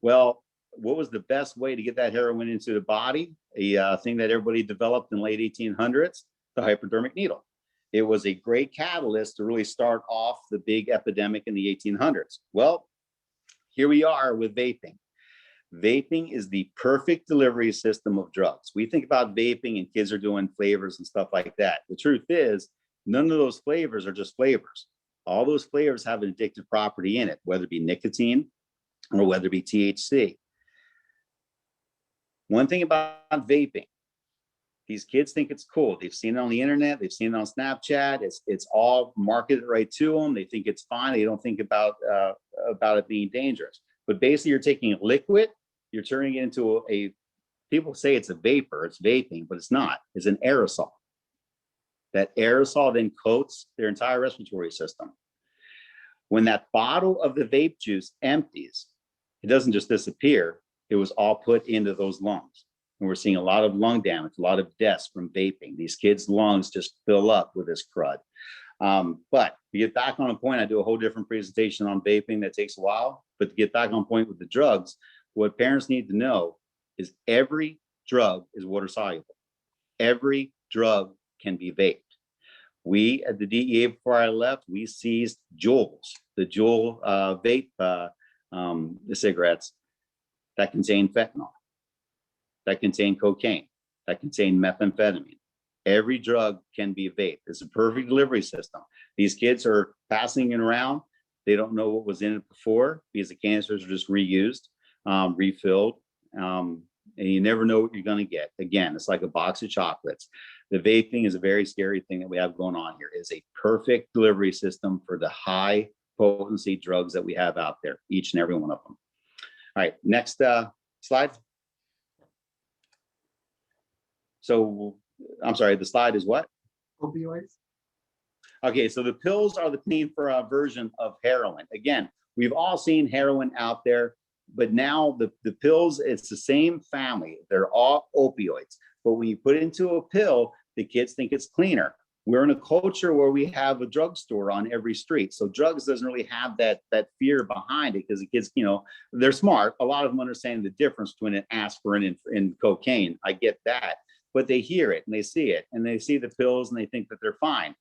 Speaker 5: Well, what was the best way to get that heroin into the body? A thing that everybody developed in the late 1800s, the hypodermic needle. It was a great catalyst to really start off the big epidemic in the 1800s. Well, here we are with vaping. Vaping is the perfect delivery system of drugs. We think about vaping and kids are doing flavors and stuff like that. The truth is, none of those flavors are just flavors. All those flavors have an addictive property in it, whether it be nicotine or whether it be THC. One thing about vaping, these kids think it's cool. They've seen it on the internet. They've seen it on Snapchat. It's all marketed right to them. They think it's fine. They don't think about it being dangerous. But basically, you're taking a liquid, you're turning it into people say it's a vapor, it's vaping, but it's not. It's an aerosol. That aerosol then coats their entire respiratory system. When that bottle of the vape juice empties, it doesn't just disappear. It was all put into those lungs. And we're seeing a lot of lung damage, a lot of deaths from vaping. These kids' lungs just fill up with this crud. But to get back on a point, I do a whole different presentation on vaping that takes a while. But to get back on point with the drugs, what parents need to know is every drug is water soluble. Every drug can be vaped. We at the DEA, before I left, we seized Juuls, the Juul vape, the cigarettes that contain fentanyl, that contain cocaine, that contain methamphetamine. Every drug can be vaped. It's a perfect delivery system. These kids are passing it around. They don't know what was in it before because the canisters are just reused, refilled, and you never know what you're going to get. Again, it's like a box of chocolates. The vaping is a very scary thing that we have going on here. It's a perfect delivery system for the high potency drugs that we have out there, each and every one of them. All right, next slide. So I'm sorry, the slide is what?
Speaker 1: Opioids.
Speaker 5: Okay, so the pills are the clean version of heroin. Again, we've all seen heroin out there, but now the pills, it's the same family. They're all opioids. But when you put it into a pill, the kids think it's cleaner. We're in a culture where we have a drugstore on every street. So drugs doesn't really have that fear behind it, because the kids, they're smart. A lot of them understand the difference between an aspirin and cocaine. I get that. But they hear it and they see it and they see the pills and they think that they're fine.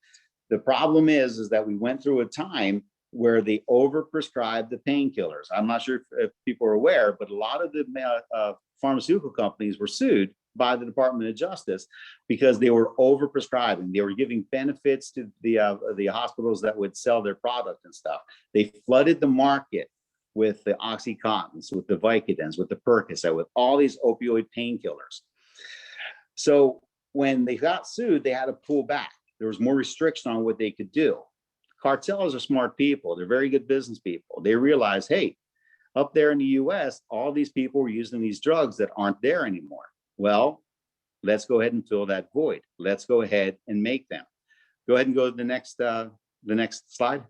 Speaker 5: The problem is that we went through a time where they overprescribed the painkillers. I'm not sure if people are aware, but a lot of the pharmaceutical companies were sued by the Department of Justice because they were overprescribing. They were giving benefits to the hospitals that would sell their product and stuff. They flooded the market with the Oxycontins, with the Vicodins, with the Percocet, with all these opioid painkillers. So when they got sued, they had to pull back. There was more restriction on what they could do. Cartels are smart people. They're very good business people. They realize, hey, up there in the US, all these people were using these drugs that aren't there anymore. Well, let's go ahead and fill that void. Let's go ahead and make them. Go ahead and go to the next slide.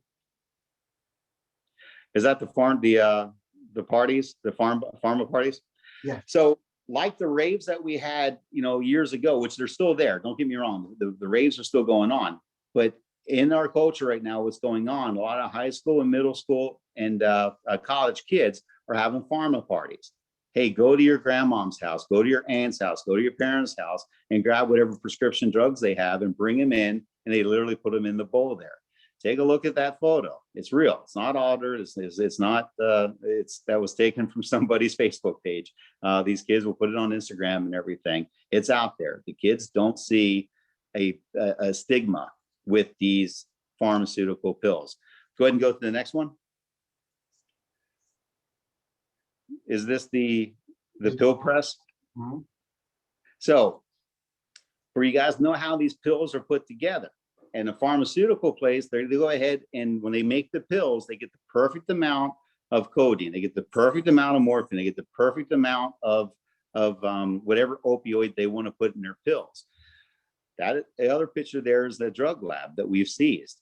Speaker 5: Is that the parties, the pharma parties?
Speaker 1: Yeah.
Speaker 5: So like the raves that we had, years ago, which they're still there. Don't get me wrong. The raves are still going on, but in our culture right now, what's going on, a lot of high school and middle school and college kids are having pharma parties. Hey, go to your grandmom's house, go to your aunt's house, go to your parents' house and grab whatever prescription drugs they have and bring them in, and they literally put them in the bowl there. Take a look at that photo. It's real. It's not altered. It's not. That was taken from somebody's Facebook page. These kids will put it on Instagram and everything. It's out there. The kids don't see a stigma with these pharmaceutical pills. Go ahead and go to the next one. Is this the pill press?
Speaker 1: Mm-hmm.
Speaker 5: So for you guys know how these pills are put together. And a pharmaceutical place, they go ahead and when they make the pills, they get the perfect amount of codeine, they get the perfect amount of morphine, they get the perfect amount of whatever opioid they want to put in their pills. The other picture there is the drug lab that we've seized.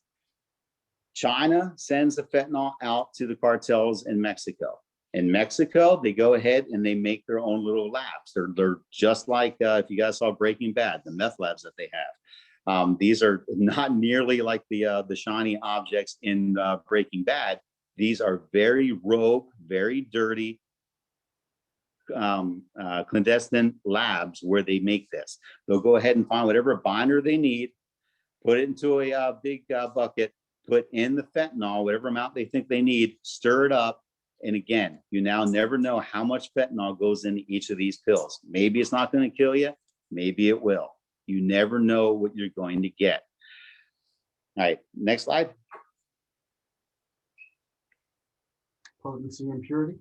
Speaker 5: China sends the fentanyl out to the cartels in Mexico. In Mexico, they go ahead and they make their own little labs. They're just like if you guys saw Breaking Bad, the meth labs that they have. These are not nearly like the shiny objects in Breaking Bad. These are very rogue, very dirty, clandestine labs where they make this. They'll go ahead and find whatever binder they need, put it into a big bucket, put in the fentanyl, whatever amount they think they need, stir it up. And again, you now never know how much fentanyl goes into each of these pills. Maybe it's not going to kill you. Maybe it will. You never know what you're going to get. All right, next slide.
Speaker 1: Potency and purity.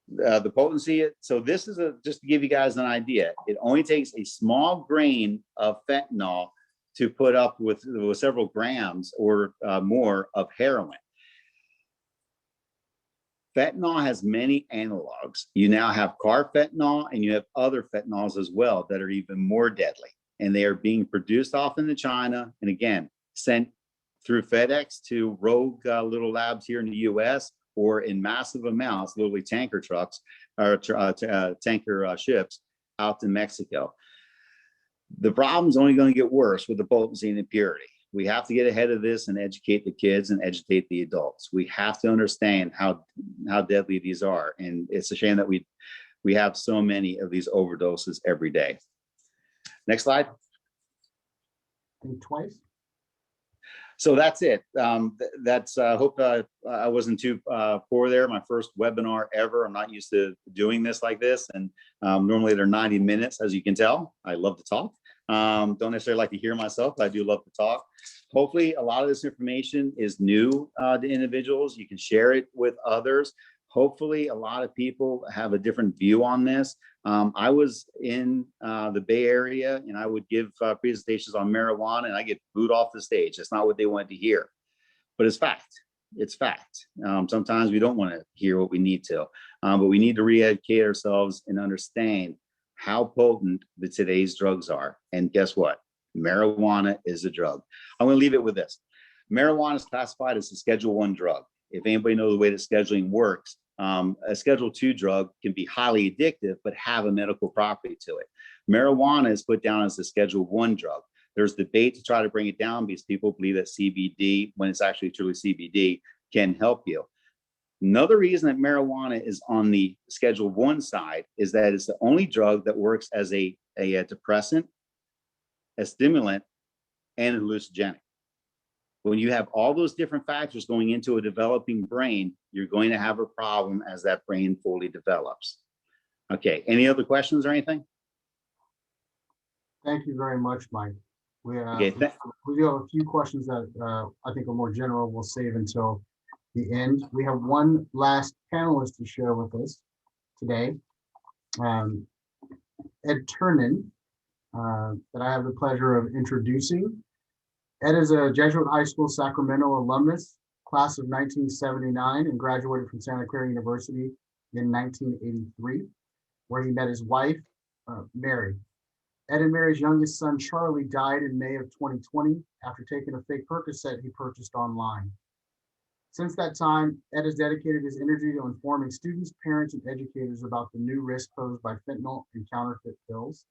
Speaker 5: The potency, so this is just to give you guys an idea. It only takes a small grain of fentanyl to put up with several grams or more of heroin. Fentanyl has many analogs. You now have carfentanil and you have other fentanyls as well that are even more deadly. And they are being produced often in China. And again, sent through FedEx to rogue little labs here in the US or in massive amounts, literally tanker trucks or tanker ships out to Mexico. The problem's only going to get worse with the potency and impurity. We have to get ahead of this and educate the kids and educate the adults. We have to understand how deadly these are. And it's a shame that we have so many of these overdoses every day. Next slide.
Speaker 1: And twice.
Speaker 5: So that's it. Hope I wasn't too poor there. My first webinar ever. I'm not used to doing this like this. And normally they're 90 minutes, as you can tell. I love to talk. Don't necessarily like to hear myself, but I do love to talk. Hopefully a lot of this information is new to individuals. You can share it with others. Hopefully a lot of people have a different view on this. I was in the Bay Area and I would give presentations on marijuana and I get booed off the stage. That's not what they wanted to hear, but it's fact. It's fact. Sometimes we don't want to hear what we need to, but we need to re-educate ourselves and understand how potent today's drugs are. And guess what? Marijuana is a drug. I'm going to leave it with this. Marijuana is classified as a Schedule I drug. If anybody knows the way that scheduling works, a Schedule II drug can be highly addictive, but have a medical property to it. Marijuana is put down as a Schedule I drug. There's debate to try to bring it down because people believe that CBD, when it's actually truly CBD, can help you. Another reason that marijuana is on the Schedule I side is that it's the only drug that works as a depressant, a stimulant, and a hallucinogenic. When you have all those different factors going into a developing brain, you're going to have a problem as that brain fully develops. Okay, any other questions or anything?
Speaker 1: Thank you very much, Mike. We do
Speaker 5: Okay,
Speaker 1: have a few questions that I think are more general. We'll save until the end. We have one last panelist to share with us today, Ed Turnan, that I have the pleasure of introducing. Ed is a Jesuit High School Sacramento alumnus, class of 1979, and graduated from Santa Clara University in 1983, where he met his wife, Mary. Ed and Mary's youngest son, Charlie, died in May of 2020 after taking a fake Percocet he purchased online. Since that time, Ed has dedicated his energy to informing students, parents, and educators about the new risk posed by fentanyl and counterfeit pills.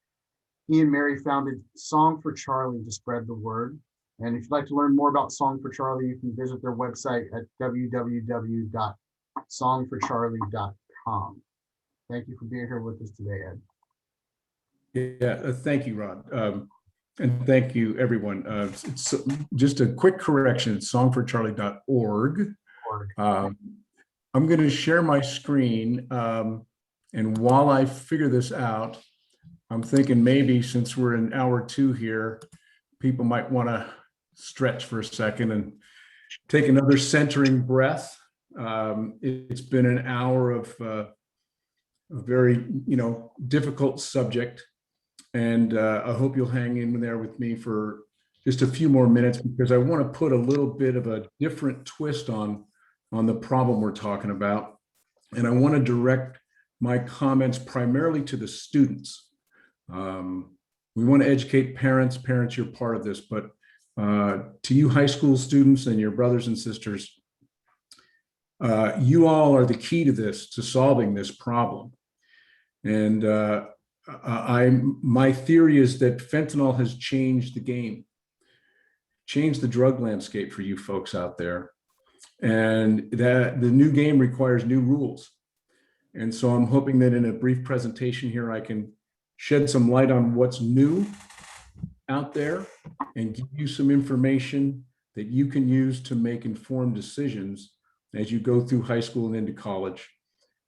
Speaker 1: He and Mary founded Song for Charlie to spread the word. And if you'd like to learn more about Song for Charlie, you can visit their website at www.songforcharlie.com. Thank you for being here with us today, Ed.
Speaker 6: Yeah, thank you, Rod. And thank you, everyone. It's just a quick correction, it's songforcharlie.org. I'm going to share my screen. And while I figure this out, I'm thinking maybe since we're in hour 2 here, people might want to stretch for a second and take another centering breath. It's been an hour of a very, difficult subject. And I hope you'll hang in there with me for just a few more minutes, because I want to put a little bit of a different twist on the problem we're talking about. And I want to direct my comments primarily to the students. We want to educate parents. Parents, you're part of this, but to you high school students and your brothers and sisters, you all are the key to this, to solving this problem. And my theory is that fentanyl has changed the game, changed the drug landscape for you folks out there, and that the new game requires new rules. And so I'm hoping that in a brief presentation here, I can shed some light on what's new out there and give you some information that you can use to make informed decisions as you go through high school and into college,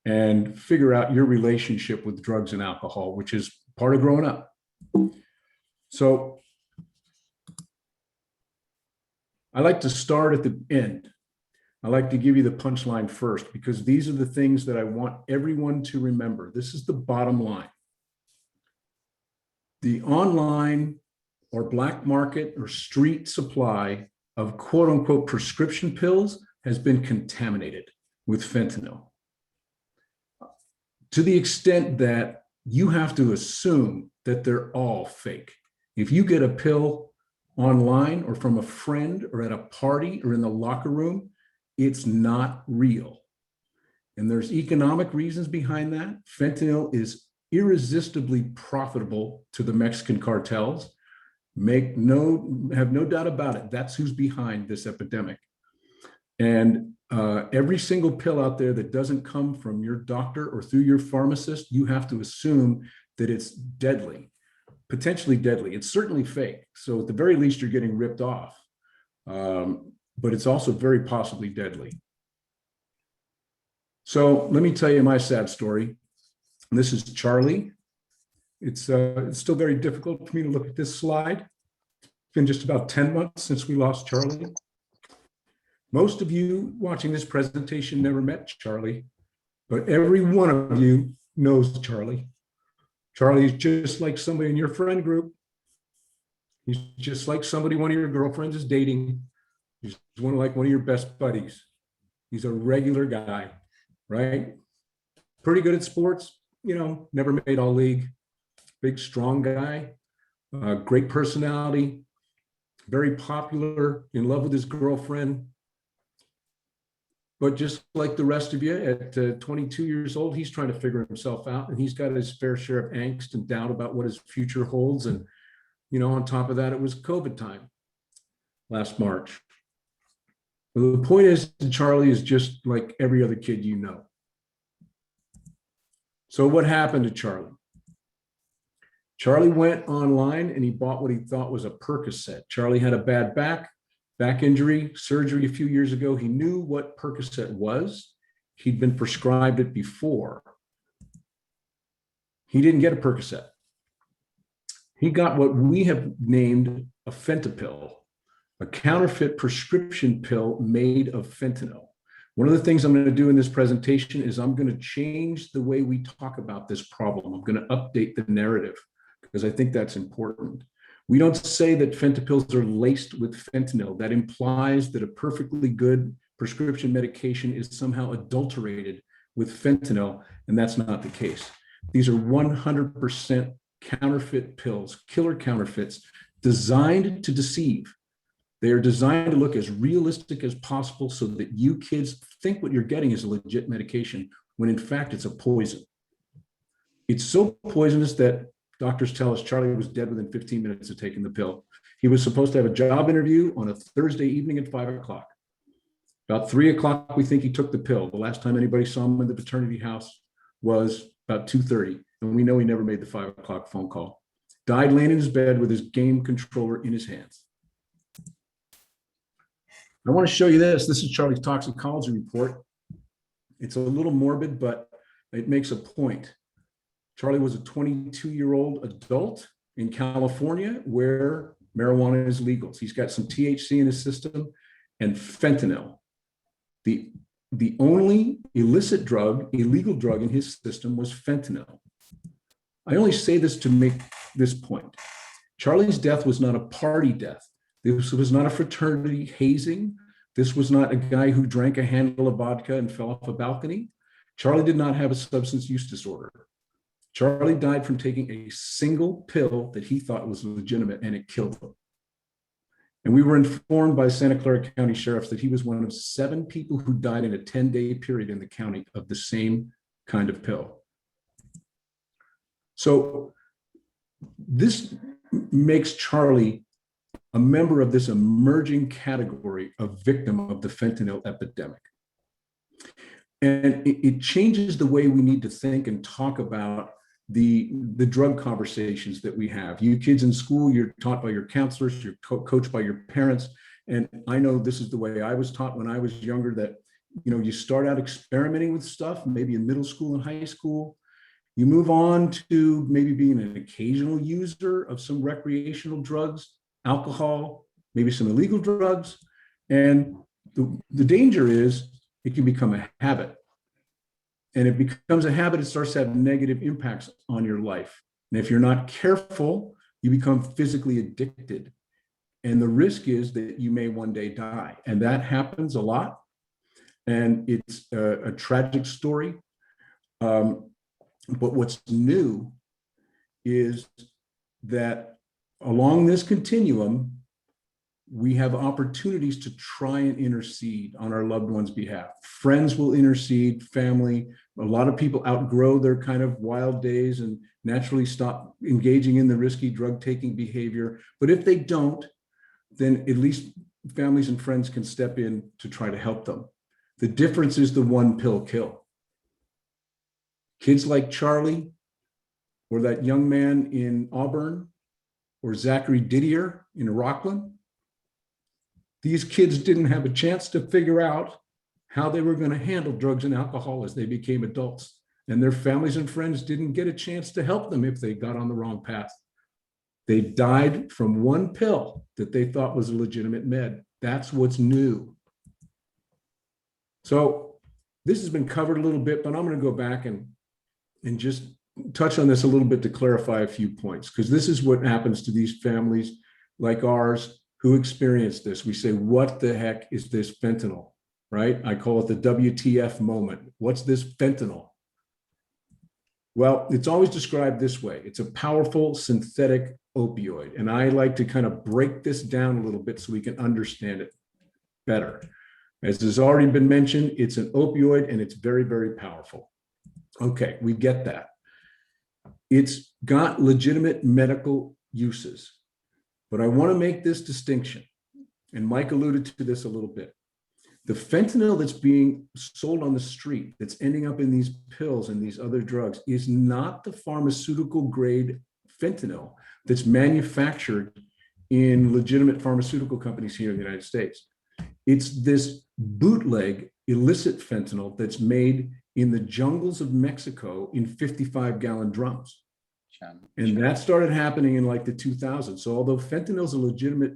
Speaker 6: and figure out your relationship with drugs and alcohol, which is part of growing up. So I like to start at the end. I like to give you the punchline first, because these are the things that I want everyone to remember. This is the bottom line. The online or black market or street supply of quote unquote prescription pills has been contaminated with fentanyl, to the extent that you have to assume that they're all fake. If you get a pill online or from a friend or at a party or in the locker room, it's not real. And there's economic reasons behind that. Fentanyl is irresistibly profitable to the Mexican cartels. Have no doubt about it. That's who's behind this epidemic. And every single pill out there that doesn't come from your doctor or through your pharmacist, you have to assume that it's deadly, potentially deadly. It's certainly fake. So at the very least, you're getting ripped off. But it's also very possibly deadly. So let me tell you my sad story. This is Charlie. It's still very difficult for me to look at this slide. It's been just about 10 months since we lost Charlie. Most of you watching this presentation never met Charlie, but every one of you knows Charlie. Charlie is just like somebody in your friend group. He's just like somebody one of your girlfriends is dating. He's one of your best buddies. He's a regular guy, right? Pretty good at sports, never made all league. big, strong guy, great personality, very popular, in love with his girlfriend. But just like the rest of you, at 22 years old, he's trying to figure himself out, and he's got his fair share of angst and doubt about what his future holds. And, on top of that, it was COVID time last March. But the point is, Charlie is just like every other kid you know. So what happened to Charlie? Charlie went online and he bought what he thought was a Percocet. Charlie had a bad back injury, surgery a few years ago. He knew what Percocet was. He'd been prescribed it before. He didn't get a Percocet. He got what we have named a Fentanyl, a counterfeit prescription pill made of fentanyl. One of the things I'm going to do in this presentation is I'm going to change the way we talk about this problem. I'm going to update the narrative because I think that's important. We don't say that fentanyls are laced with fentanyl. That implies that a perfectly good prescription medication is somehow adulterated with fentanyl, and that's not the case. These are 100% counterfeit pills, killer counterfeits, designed to deceive. They are designed to look as realistic as possible so that you kids think what you're getting is a legit medication, when in fact it's a poison. It's so poisonous that doctors tell us Charlie was dead within 15 minutes of taking the pill. He was supposed to have a job interview on a Thursday evening at 5 o'clock. About 3 o'clock, we think he took the pill. The last time anybody saw him in the fraternity house was about 2:30. And we know he never made the 5 o'clock phone call. Died laying in his bed with his game controller in his hands. I want to show you this. This is Charlie's toxicology report. It's a little morbid, but it makes a point. Charlie was a 22-year-old adult in California where marijuana is legal. He's got some THC in his system and fentanyl. The only illicit drug, illegal drug in his system was fentanyl. I only say this to make this point. Charlie's death was not a party death. This was not a fraternity hazing. This was not a guy who drank a handle of vodka and fell off a balcony. Charlie did not have a substance use disorder. Charlie died from taking a single pill that he thought was legitimate, and it killed him. And we were informed by Santa Clara County Sheriffs that he was one of 7 people who died in a 10-day period in the county of the same kind of pill. So this makes Charlie a member of this emerging category of victim of the fentanyl epidemic. And it changes the way we need to think and talk about the drug conversations that we have. You kids in school, you're taught by your counselors, you're coached by your parents. And I know this is the way I was taught when I was younger, that you start out experimenting with stuff, maybe in middle school and high school. You move on to maybe being an occasional user of some recreational drugs, alcohol, maybe some illegal drugs. And the danger is it can become a habit. And it becomes a habit, it starts to have negative impacts on your life. And if you're not careful, you become physically addicted. And the risk is that you may one day die. And that happens a lot. And it's a tragic story. But what's new is that along this continuum, we have opportunities to try and intercede on our loved ones' behalf. Friends will intercede, family. A lot of people outgrow their kind of wild days and naturally stop engaging in the risky drug-taking behavior. But if they don't, then at least families and friends can step in to try to help them. The difference is the one pill kill. Kids like Charlie, or that young man in Auburn, or Zachary Didier in Rockland, these kids didn't have a chance to figure out how they were going to handle drugs and alcohol as they became adults. And their families and friends didn't get a chance to help them if they got on the wrong path. They died from one pill that they thought was a legitimate med. That's what's new. So this has been covered a little bit, but I'm going to go back and just touch on this a little bit to clarify a few points, because this is what happens to these families like ours who experience this. We say, what the heck is this fentanyl, right? I call it the WTF moment. What's this fentanyl? Well, it's always described this way. It's a powerful synthetic opioid. And I like to kind of break this down a little bit so we can understand it better. As has already been mentioned, it's an opioid and it's very, very powerful. Okay, we get that. It's got legitimate medical uses, but I want to make this distinction. And Mike alluded to this a little bit. The fentanyl that's being sold on the street, that's ending up in these pills and these other drugs, is not the pharmaceutical grade fentanyl that's manufactured in legitimate pharmaceutical companies here in the United States. It's this bootleg illicit fentanyl that's made in the jungles of Mexico in 55-gallon drums. And that started happening in like the 2000s. So although fentanyl is a legitimate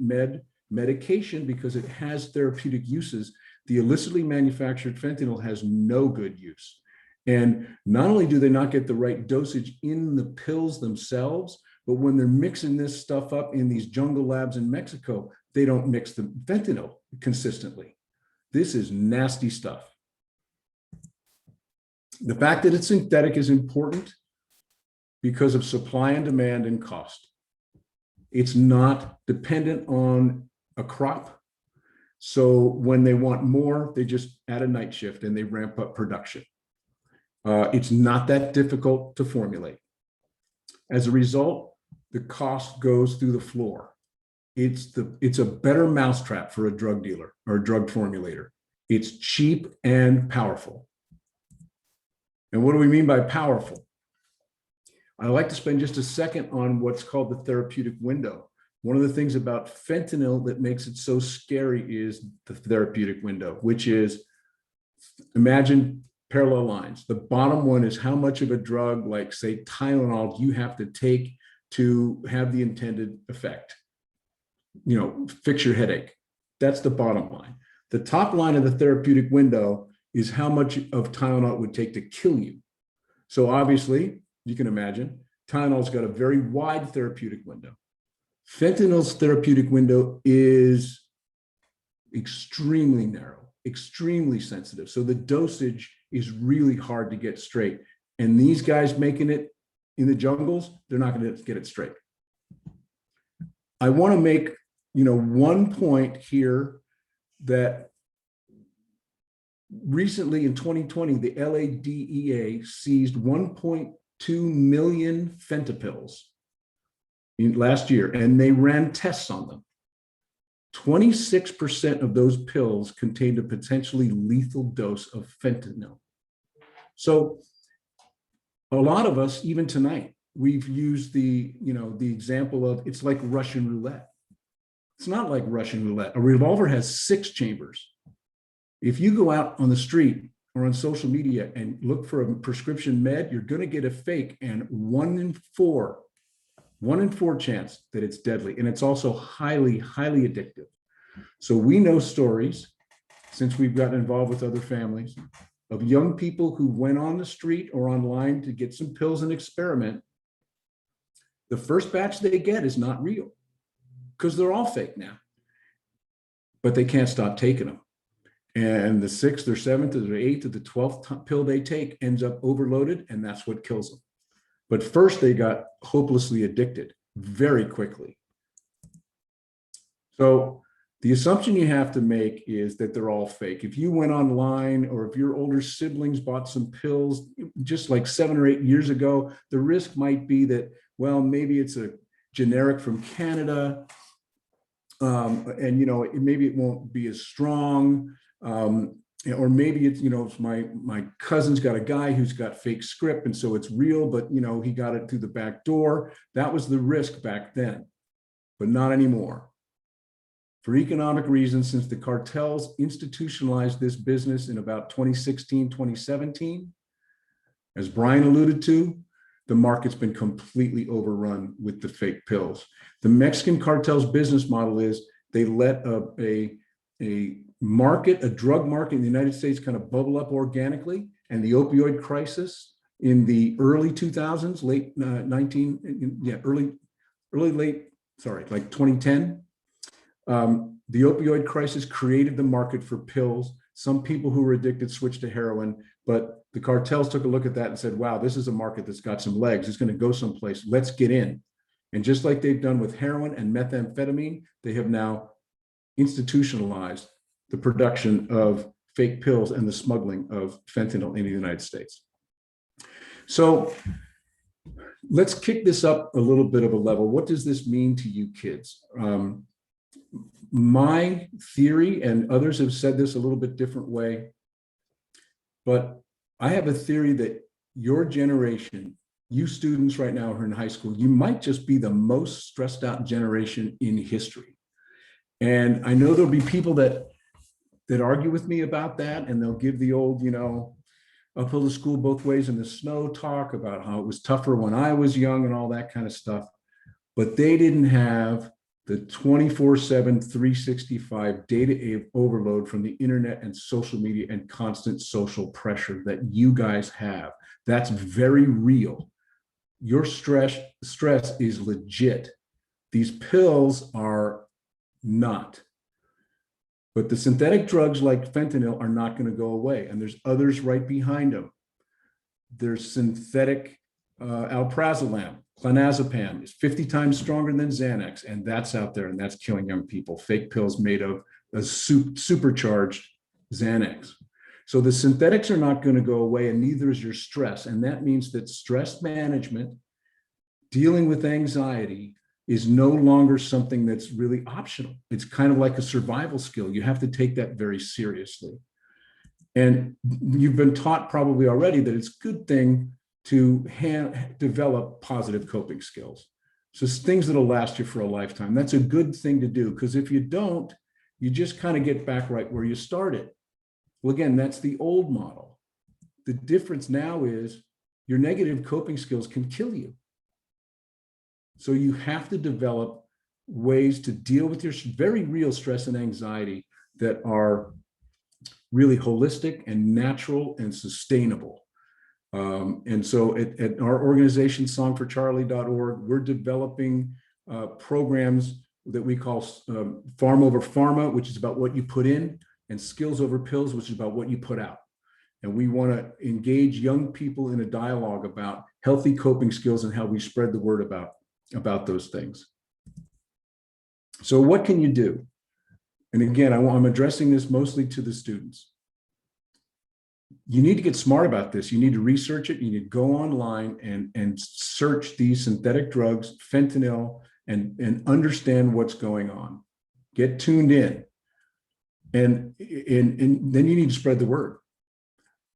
Speaker 6: medication because it has therapeutic uses, the illicitly manufactured fentanyl has no good use. And not only do they not get the right dosage in the pills themselves, but when they're mixing this stuff up in these jungle labs in Mexico, they don't mix the fentanyl consistently. This is nasty stuff. The fact that it's synthetic is important because of supply and demand and cost. It's not dependent on a crop. So when they want more, they just add a night shift and they ramp up production. It's not that difficult to formulate. As a result, the cost goes through the floor. It's a better mousetrap for a drug dealer or a drug formulator. It's cheap and powerful. And what do we mean by powerful? I like to spend just a second on what's called the therapeutic window. One of the things about fentanyl that makes it so scary is the therapeutic window, which is, imagine parallel lines. The bottom one is how much of a drug, like say Tylenol, you have to take to have the intended effect. You know, fix your headache. That's the bottom line. The top line of the therapeutic window is how much of Tylenol it would take to kill you. So obviously, you can imagine, Tylenol's got a very wide therapeutic window. Fentanyl's therapeutic window is extremely narrow, extremely sensitive. So the dosage is really hard to get straight. And these guys making it in the jungles, they're not going to get it straight. I want to make, one point here that recently in 2020, the LADEA seized 1.2 million fentanyls last year, and they ran tests on them. 26% of those pills contained a potentially lethal dose of fentanyl. So a lot of us, even tonight, we've used the example of it's like Russian roulette. It's not like Russian roulette. A revolver has 6 chambers. If you go out on the street or on social media and look for a prescription med, you're going to get a fake, and 1 in 4 chance that it's deadly. And it's also highly, highly addictive. So we know stories, since we've gotten involved with other families, of young people who went on the street or online to get some pills and experiment. The first batch they get is not real because they're all fake now, but they can't stop taking them. And the 6th or 7th or the 8th or the 12th pill they take ends up overloaded, and that's what kills them. But first they got hopelessly addicted very quickly. So the assumption you have to make is that they're all fake. If you went online or if your older siblings bought some pills just like 7 or 8 years ago, the risk might be that, well, maybe it's a generic from Canada, and maybe it won't be as strong. Or maybe it's, it's my cousin's got a guy who's got fake script, and so it's real, but he got it through the back door. That was the risk back then, but not anymore. For economic reasons, since the cartels institutionalized this business in about 2016, 2017, as Brian alluded to, the market's been completely overrun with the fake pills. The Mexican cartel's business model is they let a drug market in the United States kind of bubble up organically, and the opioid crisis in the early 2000s, like 2010. The opioid crisis created the market for pills. Some people who were addicted switched to heroin. But the cartels took a look at that and said, wow, this is a market that's got some legs. It's going to go someplace. Let's get in. And just like they've done with heroin and methamphetamine, they have now institutionalized the production of fake pills and the smuggling of fentanyl in the United States. So let's kick this up a little bit of a level. What does this mean to you kids? My theory, and others have said this a little bit different way, but I have a theory that your generation, you students right now who are in high school, you might just be the most stressed out generation in history. And I know there'll be people that argue with me about that, and they'll give the old, uphill to school both ways in the snow talk about how it was tougher when I was young and all that kind of stuff. But they didn't have the 24/7, 365 data overload from the internet and social media and constant social pressure that you guys have. That's very real. Your stress is legit. These pills are not. But the synthetic drugs like fentanyl are not going to go away. And there's others right behind them. There's synthetic alprazolam. Clonazepam is 50 times stronger than Xanax, and that's out there, and that's killing young people. Fake pills made of a supercharged Xanax. So the synthetics are not going to go away, and neither is your stress. And that means that stress management, dealing with anxiety, is no longer something that's really optional. It's kind of like a survival skill. You have to take that very seriously. And you've been taught probably already that it's a good thing to develop positive coping skills. So it's things that'll last you for a lifetime. That's a good thing to do, because if you don't, you just kind of get back right where you started. Well, again, that's the old model. The difference now is your negative coping skills can kill you. So you have to develop ways to deal with your very real stress and anxiety that are really holistic and natural and sustainable. And so at our organization, songforcharlie.org, we're developing programs that we call Farm Over Pharma, which is about what you put in, and Skills Over Pills, which is about what you put out. And we want to engage young people in a dialogue about healthy coping skills and how we spread the word about those things. So what can you do? And again, I'm addressing this mostly to the students. You need to get smart about this. You need to research it. You need to go online and search these synthetic drugs, fentanyl, and understand what's going on. Get tuned in. And then you need to spread the word.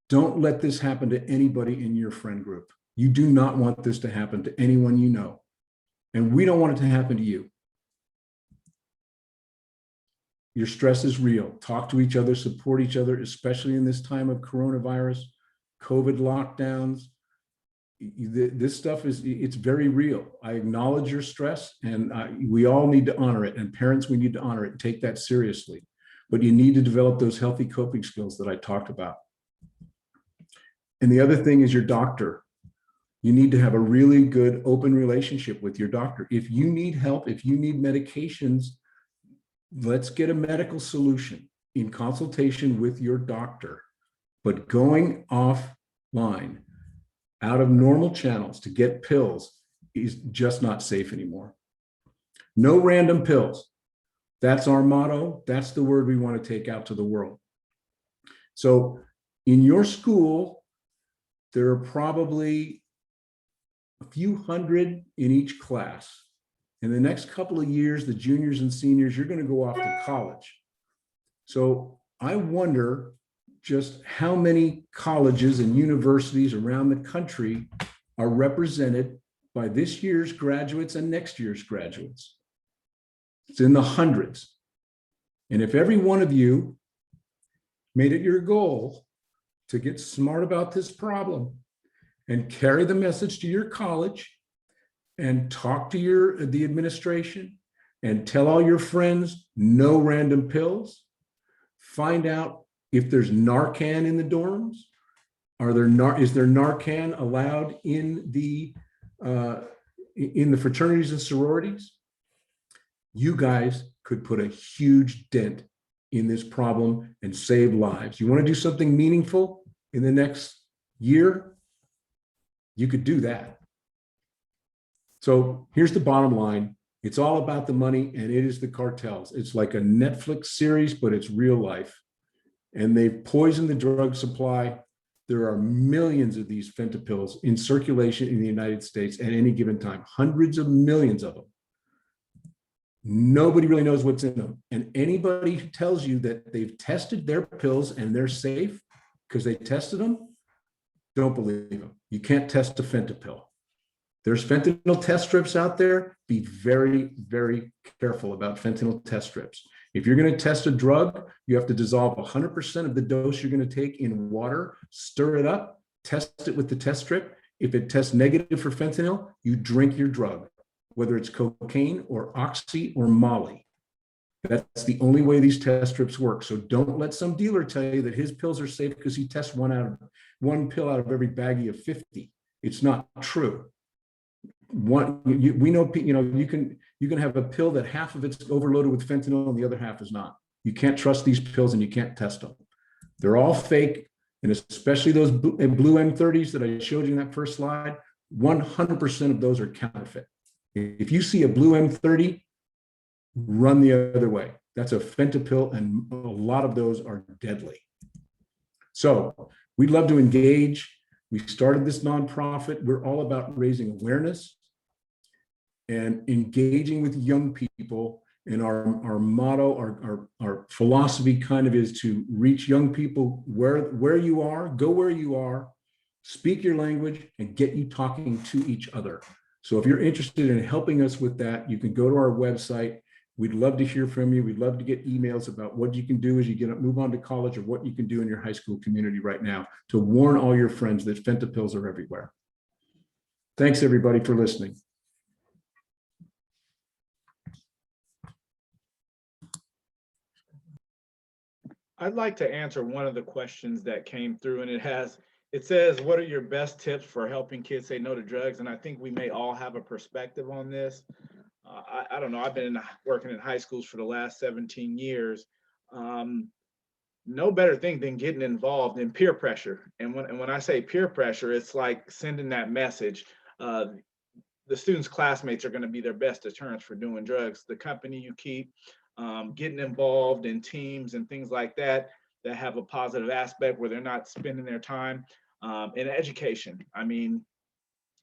Speaker 6: Don't let this happen to anybody in your friend group. You do not want this to happen to anyone you know. And we don't want it to happen to you. Your stress is real. Talk to each other, support each other, especially in this time of coronavirus, COVID lockdowns. This stuff it's very real. I acknowledge your stress, and we all need to honor it. And parents, we need to honor it and take that seriously. But you need to develop those healthy coping skills that I talked about. And the other thing is your doctor. You need to have a really good open relationship with your doctor. If you need help, if you need medications, let's get a medical solution in consultation with your doctor. But going offline, out of normal channels to get pills is just not safe anymore. No random pills. That's our motto. That's the word we want to take out to the world. So in your school, there are probably a few hundred in each class. In the next couple of years, the juniors and seniors, you're going to go off to college. So I wonder just how many colleges and universities around the country are represented by this year's graduates and next year's graduates. It's in the hundreds. And if every one of you made it your goal to get smart about this problem and carry the message to your college and talk to the administration and tell all your friends, no random pills, find out if there's Narcan in the dorms. Is there Narcan allowed in the fraternities and sororities? You guys could put a huge dent in this problem and save lives. You want to do something meaningful? in the next year, you could do that. So here's the bottom line. It's all about the money, and it is the cartels. It's like a Netflix series, but it's real life. And they've poisoned the drug supply. There are millions of these fentanyls in circulation in the United States at any given time, hundreds of millions of them. Nobody really knows what's in them. And anybody who tells you that they've tested their pills and they're safe because they tested them, don't believe them. You can't test a fentanyl. There's fentanyl test strips out there. Be very, very careful about fentanyl test strips. If you're going to test a drug, you have to dissolve 100% of the dose you're going to take in water, stir it up, test it with the test strip. If it tests negative for fentanyl, you drink your drug, whether it's cocaine or oxy or Molly. That's the only way these test strips work. So don't let some dealer tell you that his pills are safe because he tests one pill out of every baggie of 50. It's not true. We know, you can have a pill that half of it's overloaded with fentanyl and the other half is not. You can't trust these pills and you can't test them. They're all fake, and especially those blue M30s that I showed you in that first slide, 100% of those are counterfeit. If you see a blue M30, run the other way. That's a fentanyl, and a lot of those are deadly. So we'd love to engage. We started this nonprofit. We're all about raising awareness and engaging with young people. And our motto, our philosophy kind of is to reach young people where you are, go where you are, speak your language, and get you talking to each other. So if you're interested in helping us with that, you can go to our website. We'd love to hear from you. We'd love to get emails about what you can do as you move on to college, or what you can do in your high school community right now to warn all your friends that fentanyls are everywhere. Thanks, everybody, for listening.
Speaker 3: I'd like to answer one of the questions that came through, and it says, what are your best tips for helping kids say no to drugs? And I think we may all have a perspective on this. I don't know. I've been working in high schools for the last 17 years. No better thing than getting involved in peer pressure. And when I say peer pressure, it's like sending that message. The students' classmates are going to be their best deterrents for doing drugs. The company you keep, getting involved in teams and things like that have a positive aspect where they're not spending their time in education. I mean,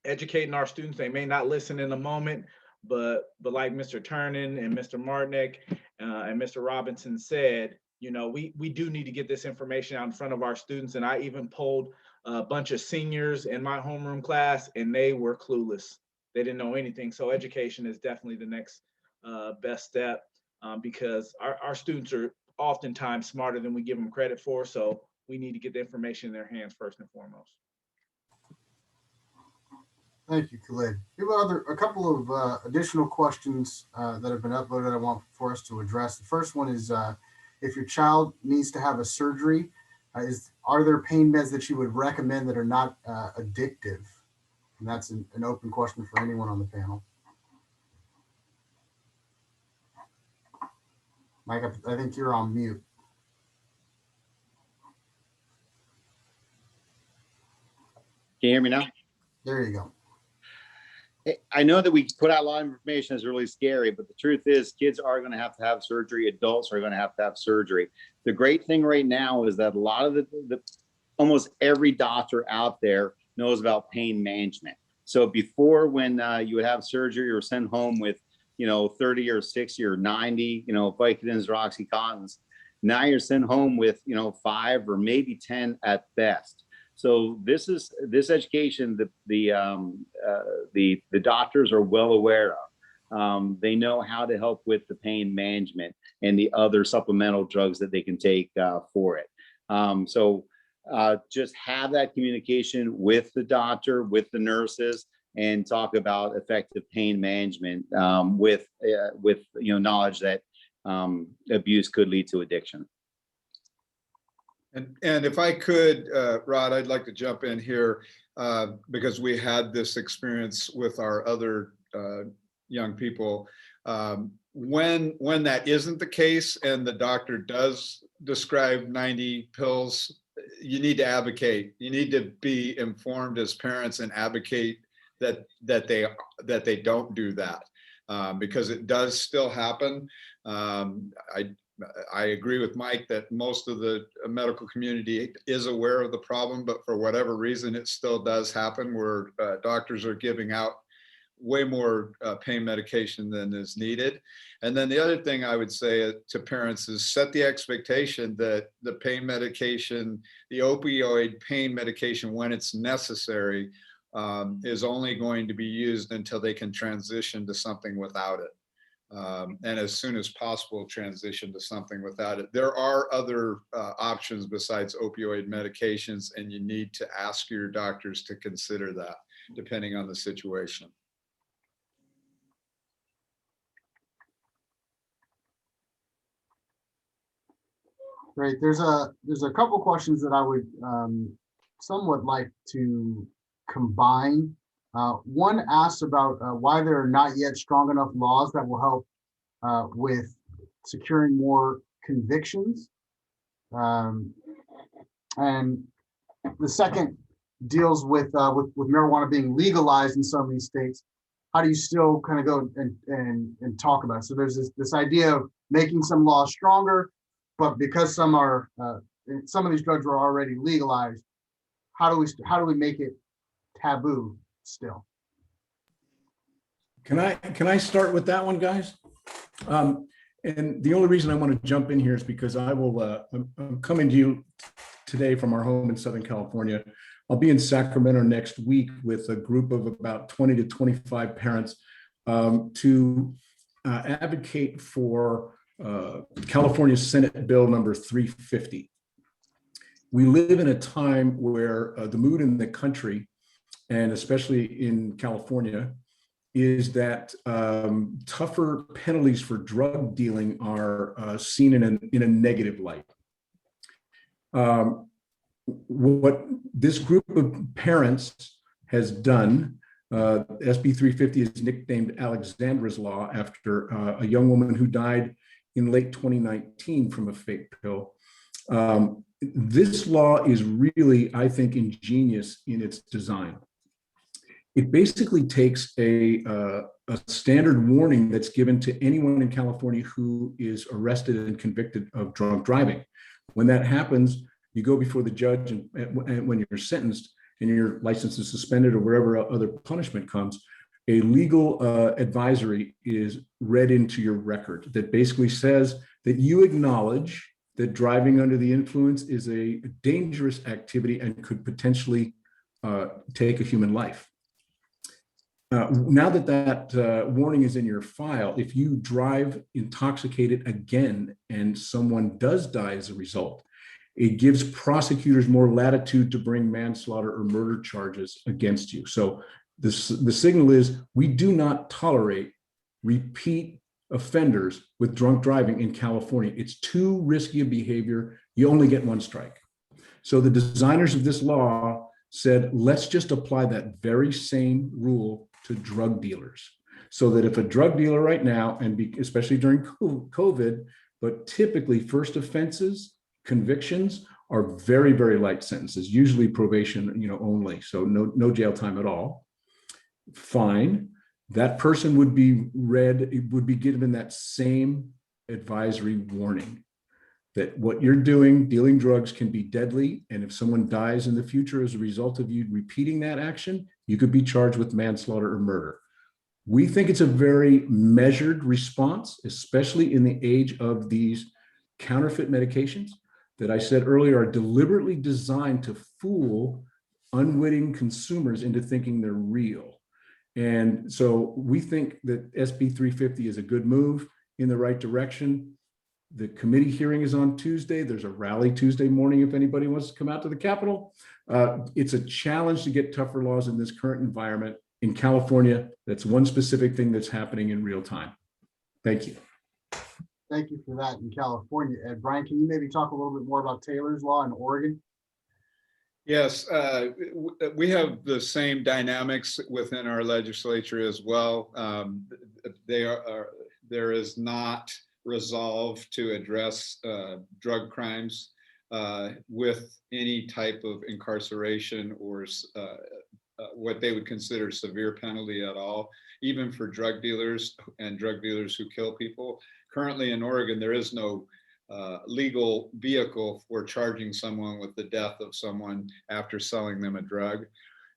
Speaker 3: educating our students, they may not listen in the moment, but like Mr. Turner and Mr. Martinick and Mr. Robinson said, we do need to get this information out in front of our students. And I even polled a bunch of seniors in my homeroom class, and they were clueless. They didn't know anything. So education is definitely the next best step, because our students are oftentimes smarter than we give them credit for. So we need to get the information in their hands first and foremost.
Speaker 1: Thank you, Khalid. We have a couple of additional questions that have been uploaded I want for us to address. The first one is, if your child needs to have a surgery, are there pain meds that you would recommend that are not addictive? And that's an open question for anyone on the panel. Mike, I think you're on mute.
Speaker 5: Can you hear me now?
Speaker 1: There you go.
Speaker 5: I know that we put out a lot of information that's really scary, but the truth is kids are going to have surgery. Adults are going to have surgery. The great thing right now is that a lot of almost every doctor out there knows about pain management. So before, when you would have surgery or sent home with, 30 or 60 or 90, Vicodins or Oxycontins, now you're sent home with, 5 or maybe 10 at best. So this education that the doctors are well aware of. They know how to help with the pain management and the other supplemental drugs that they can take for it. So just have that communication with the doctor, with the nurses, and talk about effective pain management with knowledge that abuse could lead to addiction.
Speaker 4: And if I could, Rod, I'd like to jump in here because we had this experience with our other young people. When that isn't the case and the doctor does describe 90 pills, you need to advocate. You need to be informed as parents and advocate that they don't do that, because it does still happen. I agree with Mike that most of the medical community is aware of the problem, but for whatever reason, it still does happen where doctors are giving out way more pain medication than is needed. And then the other thing I would say to parents is set the expectation that the pain medication, the opioid pain medication, when it's necessary, is only going to be used until they can transition to something without it. And as soon as possible, transition to something without it. There are other options besides opioid medications, and you need to ask your doctors to consider that depending on the situation.
Speaker 1: Great. There's a couple questions that I would somewhat like to combine. One asks about why there are not yet strong enough laws that will help with securing more convictions. And the second deals with marijuana being legalized in some of these states. How do you still kind of go and talk about it? So there's this idea of making some laws stronger, but because some of these drugs are already legalized, how do we make it taboo still?
Speaker 6: Can I start with that one, guys? And the only reason I want to jump in here is because I'm coming to you today from our home in Southern California. I'll be in Sacramento next week with a group of about 20 to 25 parents to advocate for California Senate Bill number 350. We live in a time where the mood in the country, and especially in California, is that tougher penalties for drug dealing are seen in a negative light. What this group of parents has done, SB 350 is nicknamed Alexandra's Law after a young woman who died in late 2019 from a fake pill. This law is really, I think, ingenious in its design. It basically takes a standard warning that's given to anyone in California who is arrested and convicted of drunk driving. When that happens, you go before the judge, and when you're sentenced and your license is suspended or wherever other punishment comes, a legal advisory is read into your record that basically says that you acknowledge that driving under the influence is a dangerous activity and could potentially take a human life. Now that warning is in your file, if you drive intoxicated again and someone does die as a result, it gives prosecutors more latitude to bring manslaughter or murder charges against you. So the signal is we do not tolerate repeat offenders with drunk driving in California. It's too risky a behavior. You only get one strike. So the designers of this law said, let's just apply that very same rule to drug dealers. So that if a drug dealer right now, and especially during COVID, but typically first offenses, convictions are very, very light sentences, usually probation, only. So no jail time at all. Fine. That person would be given that same advisory warning that what you're doing, dealing drugs, can be deadly. And if someone dies in the future as a result of you repeating that action, you could be charged with manslaughter or murder. We think it's a very measured response, especially in the age of these counterfeit medications that I said earlier are deliberately designed to fool unwitting consumers into thinking they're real. And so we think that SB 350 is a good move in the right direction. The committee hearing is on Tuesday. There's a rally Tuesday morning if anybody wants to come out to the Capitol. It's a challenge to get tougher laws in this current environment. In California, that's one specific thing that's happening in real time. Thank you.
Speaker 1: Thank you for that in California. Ed, Brian, can you maybe talk a little bit more about Taylor's Law in Oregon?
Speaker 4: Yes, we have the same dynamics within our legislature as well. There is not resolve to address drug crimes with any type of incarceration or what they would consider severe penalty at all, even for drug dealers and drug dealers who kill people. Currently in Oregon, there is no legal vehicle for charging someone with the death of someone after selling them a drug.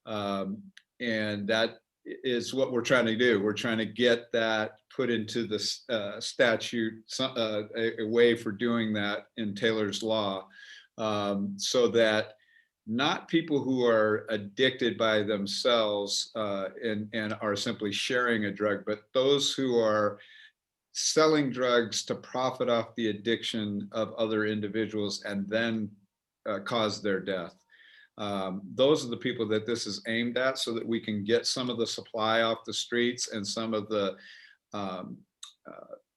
Speaker 4: And that is what we're trying to do. We're trying to get that put into the statute, a way for doing that in Taylor's law, so that not people who are addicted by themselves and are simply sharing a drug, but those who are selling drugs to profit off the addiction of other individuals and then cause their death. Those are the people that this is aimed at, so that we can get some of the supply off the streets and some of the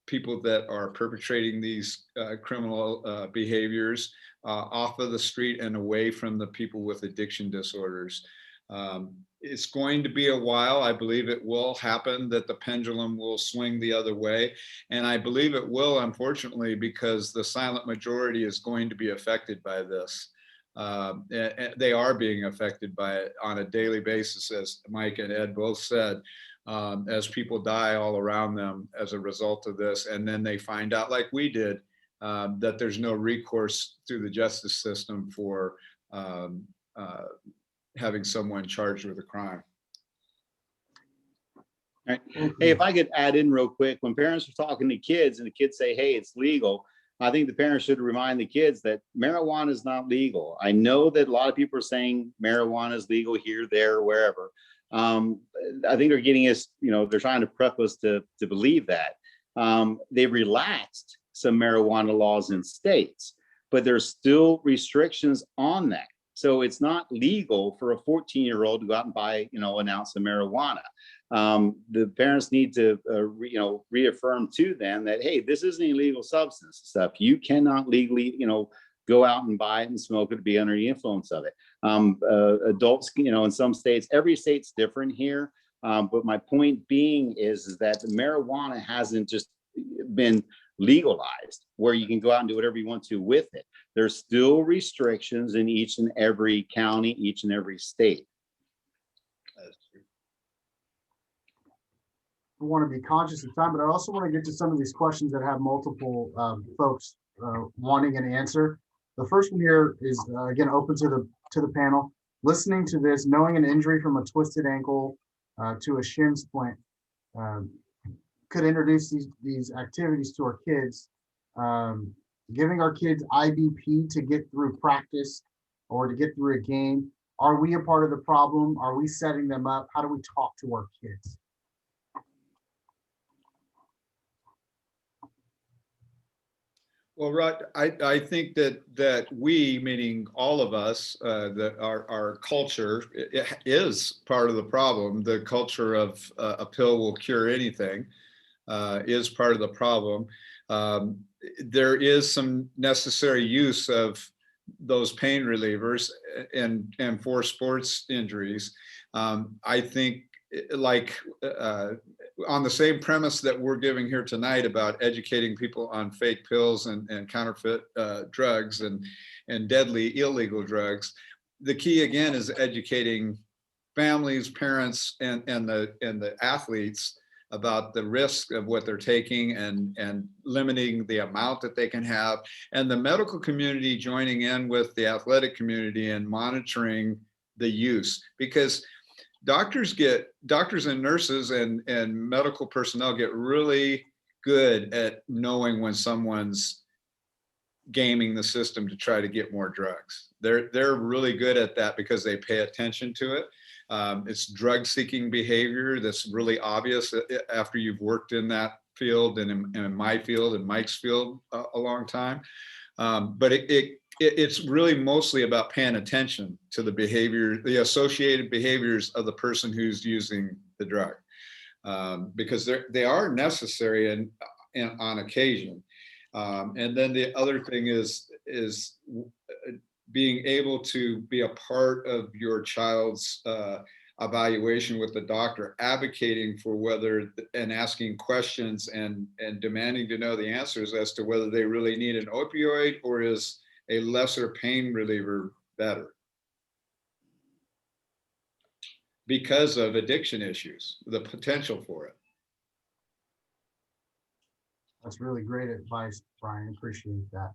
Speaker 4: people that are perpetrating these criminal behaviors off of the street and away from the people with addiction disorders. It's going to be a while. I believe it will happen, that the pendulum will swing the other way. And I believe it will, unfortunately, because the silent majority is going to be affected by this. They are being affected by it on a daily basis, as Mike and Ed both said, as people die all around them as a result of this. And then they find out, like we did, that there's no recourse through the justice system for having someone charged with a crime.
Speaker 5: Right. Hey, if I could add in real quick, when parents are talking to kids and the kids say, hey, it's legal, I think the parents should remind the kids that marijuana is not legal. I know that a lot of people are saying marijuana is legal here, there, wherever. I think they're getting us, they're trying to prep us to believe that. They relaxed some marijuana laws in states, but there's still restrictions on that. So it's not legal for a 14-year-old to go out and buy, an ounce of marijuana. The parents need to, reaffirm to them that, hey, this isn't illegal substance stuff. You cannot legally, go out and buy it and smoke it, be under the influence of it. Adults, in some states, every state's different here. But my point being is that the marijuana hasn't just been legalized where you can go out and do whatever you want to with it. There's still restrictions in each and every county, each and every state.
Speaker 4: That's true.
Speaker 1: I want to be conscious of time, but I also want to get to some of these questions that have multiple folks wanting an answer. The first one here is again open to the panel. Listening to this, knowing an injury from a twisted ankle to a shin splint could introduce these activities to our kids. Giving our kids IBP to get through practice or to get through a game. Are we a part of the problem? Are we setting them up? How do we talk to our kids?
Speaker 4: Well, Rod, I think that we, meaning all of us, that our culture is part of the problem. The culture of a pill will cure anything is part of the problem. There is some necessary use of those pain relievers and for sports injuries. I think, like on the same premise that we're giving here tonight about educating people on fake pills and counterfeit drugs and deadly illegal drugs, the key again is educating families, parents, and the athletes about the risk of what they're taking and limiting the amount that they can have, and the medical community joining in with the athletic community and monitoring the use, because doctors and nurses and medical personnel get really good at knowing when someone's gaming the system to try to get more drugs. They're really good at that because they pay attention to it. It's drug-seeking behavior that's really obvious after you've worked in that field and in my field and Mike's field a long time. But it's really mostly about paying attention to the behavior, the associated behaviors of the person who's using the drug, because they are necessary on occasion. And then the other thing is being able to be a part of your child's evaluation with the doctor, advocating for whether and asking questions and demanding to know the answers as to whether they really need an opioid or is a lesser pain reliever better because of addiction issues, the potential for it.
Speaker 1: That's really great advice, Brian. Appreciate that.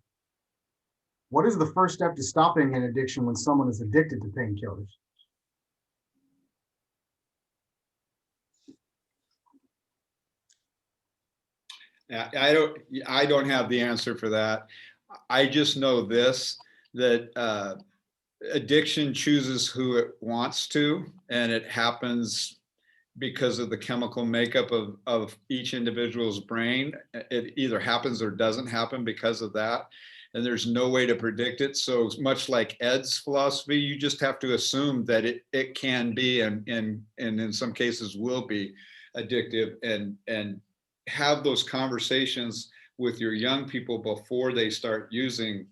Speaker 1: What is the first step to stopping an addiction when someone is addicted to painkillers?
Speaker 4: I don't have the answer for that. I just know this, that addiction chooses who it wants to, and it happens because of the chemical makeup of each individual's brain. It either happens or doesn't happen because of that. And there's no way to predict it. So much like Ed's philosophy, you just have to assume that it can be, and in some cases will be addictive, and have those conversations with your young people before they start using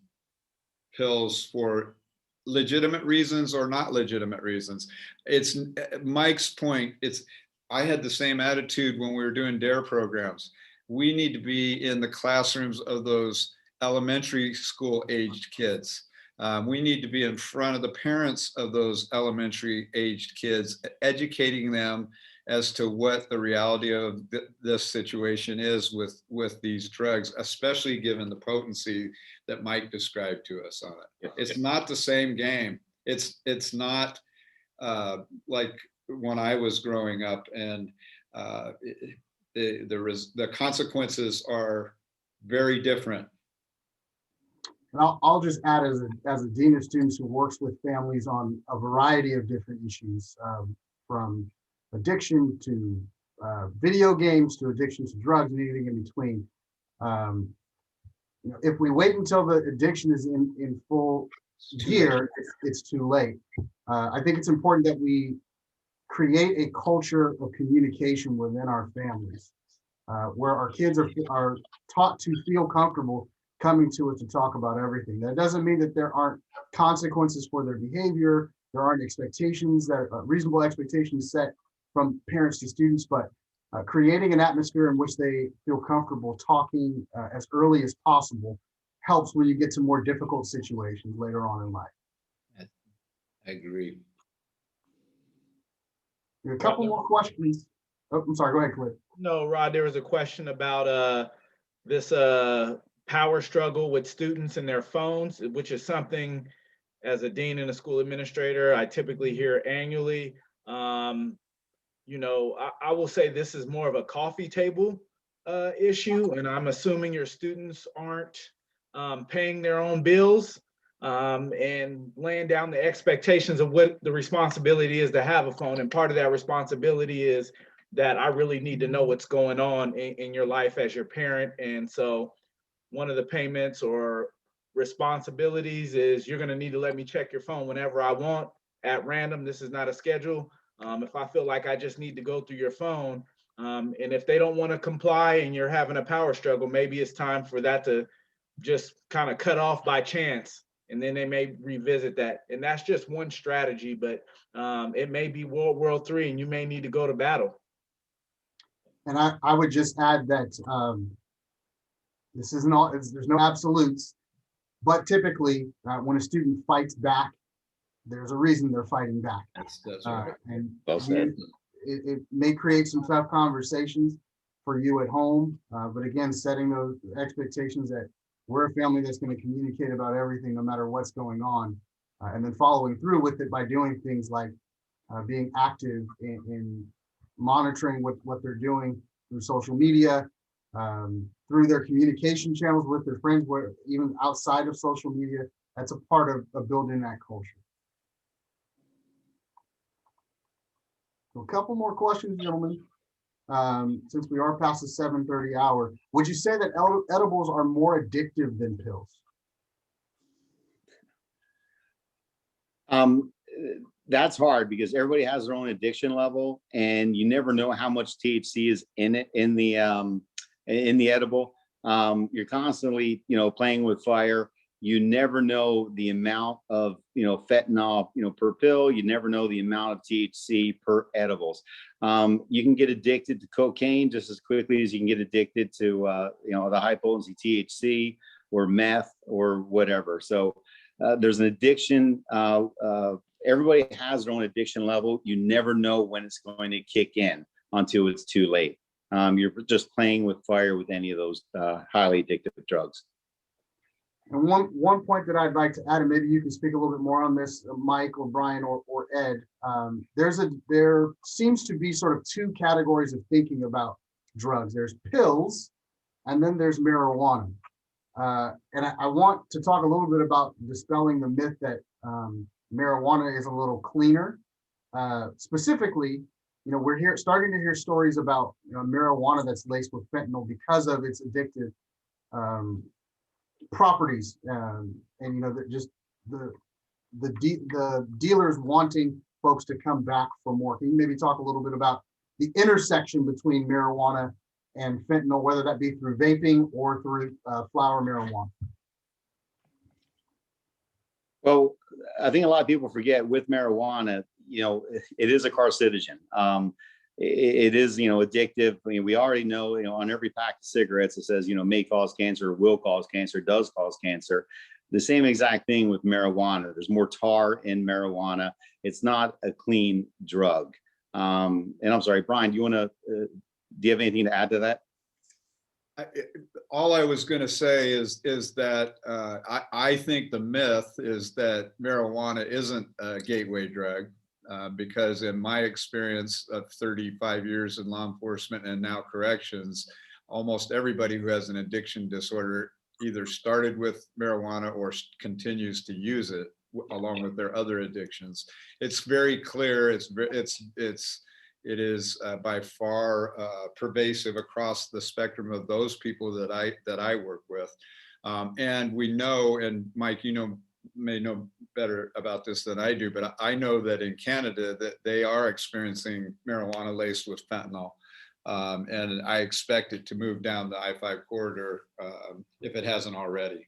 Speaker 4: pills for legitimate reasons or not legitimate reasons. It's Mike's point. I had the same attitude when we were doing DARE programs. We need to be in the classrooms of those elementary school aged kids. We need to be in front of the parents of those elementary aged kids, educating them as to what the reality of this situation is with these drugs, especially given the potency that Mike described to us on it. It's not the same game. It's not like when I was growing up, and the consequences are very different.
Speaker 1: And I'll just add, as a dean of students who works with families on a variety of different issues, from addiction to video games to addiction to drugs and anything in between. If we wait until the addiction is in full gear, it's too late. I think it's important that we create a culture of communication within our families, where our kids are taught to feel comfortable coming to us to talk about everything. That doesn't mean that there aren't consequences for their behavior. There aren't expectations, that reasonable expectations set from parents to students, but creating an atmosphere in which they feel comfortable talking as early as possible helps when you get to more difficult situations later on in life.
Speaker 4: I agree.
Speaker 1: A couple more questions. Oh, I'm sorry, go ahead, Cliff.
Speaker 3: No, Rod, there was a question about this power struggle with students and their phones, which is something, as a dean and a school administrator, I typically hear annually. I will say this is more of a coffee table issue, and I'm assuming your students aren't paying their own bills and laying down the expectations of what the responsibility is to have a phone. And part of that responsibility is that I really need to know what's going on in your life as your parent. And so one of the payments or responsibilities is you're going to need to let me check your phone whenever I want at random. This is not a schedule. If I feel like I just need to go through your phone, and if they don't want to comply and you're having a power struggle, maybe it's time for that to just kind of cut off by chance, and then they may revisit that. And that's just one strategy, but it may be World War III and you may need to go to battle.
Speaker 1: And I would just add that this isn't all, there's no absolutes, but typically when a student fights back, there's a reason they're fighting back.
Speaker 4: That's right.
Speaker 1: And
Speaker 5: Well said.
Speaker 1: it may create some tough conversations for you at home, but again, setting those expectations that we're a family that's going to communicate about everything, no matter what's going on, and then following through with it by doing things like being active in monitoring what they're doing through social media, through their communication channels with their friends, where even outside of social media. That's a part of building that culture. So a couple more questions, gentlemen. Since we are past the 7:30 hour, would you say that edibles are more addictive than pills?
Speaker 5: That's hard because everybody has their own addiction level, and you never know how much THC is in it in the edible. You're constantly, playing with fire. You never know the amount of, fentanyl, per pill. You never know the amount of THC per edibles. You can get addicted to cocaine just as quickly as you can get addicted to, the high potency THC. meth or whatever. So there's an addiction. Everybody has their own addiction level. You never know when it's going to kick in until it's too late. You're just playing with fire with any of those highly addictive drugs.
Speaker 1: And one point that I'd like to add, and maybe you can speak a little bit more on this, Mike or Brian or Ed. There seems to be sort of two categories of thinking about drugs. There's pills, and then there's marijuana. And I want to talk a little bit about dispelling the myth that marijuana is a little cleaner. Specifically, we're starting to hear stories about marijuana that's laced with fentanyl because of its addictive properties, and just the dealers wanting folks to come back for more. Can you maybe talk a little bit about the intersection between marijuana and fentanyl, whether that be through vaping or through flower marijuana?
Speaker 5: Well, I think a lot of people forget with marijuana, it is a carcinogen. It is, addictive. I mean, we already know, on every pack of cigarettes, it says, may cause cancer, will cause cancer, does cause cancer. The same exact thing with marijuana. There's more tar in marijuana. It's not a clean drug. And I'm sorry, Brian, do you have anything to add to that?
Speaker 4: All I was going to say is that I think the myth is that marijuana isn't a gateway drug, because in my experience of 35 years in law enforcement and now corrections, almost everybody who has an addiction disorder either started with marijuana or continues to use it along with their other addictions. It's very clear. It is by far pervasive across the spectrum of those people that I work with. And we know, and Mike, may know better about this than I do, but I know that in Canada that they are experiencing marijuana laced with fentanyl. And I expect it to move down the I-5 corridor if it hasn't already.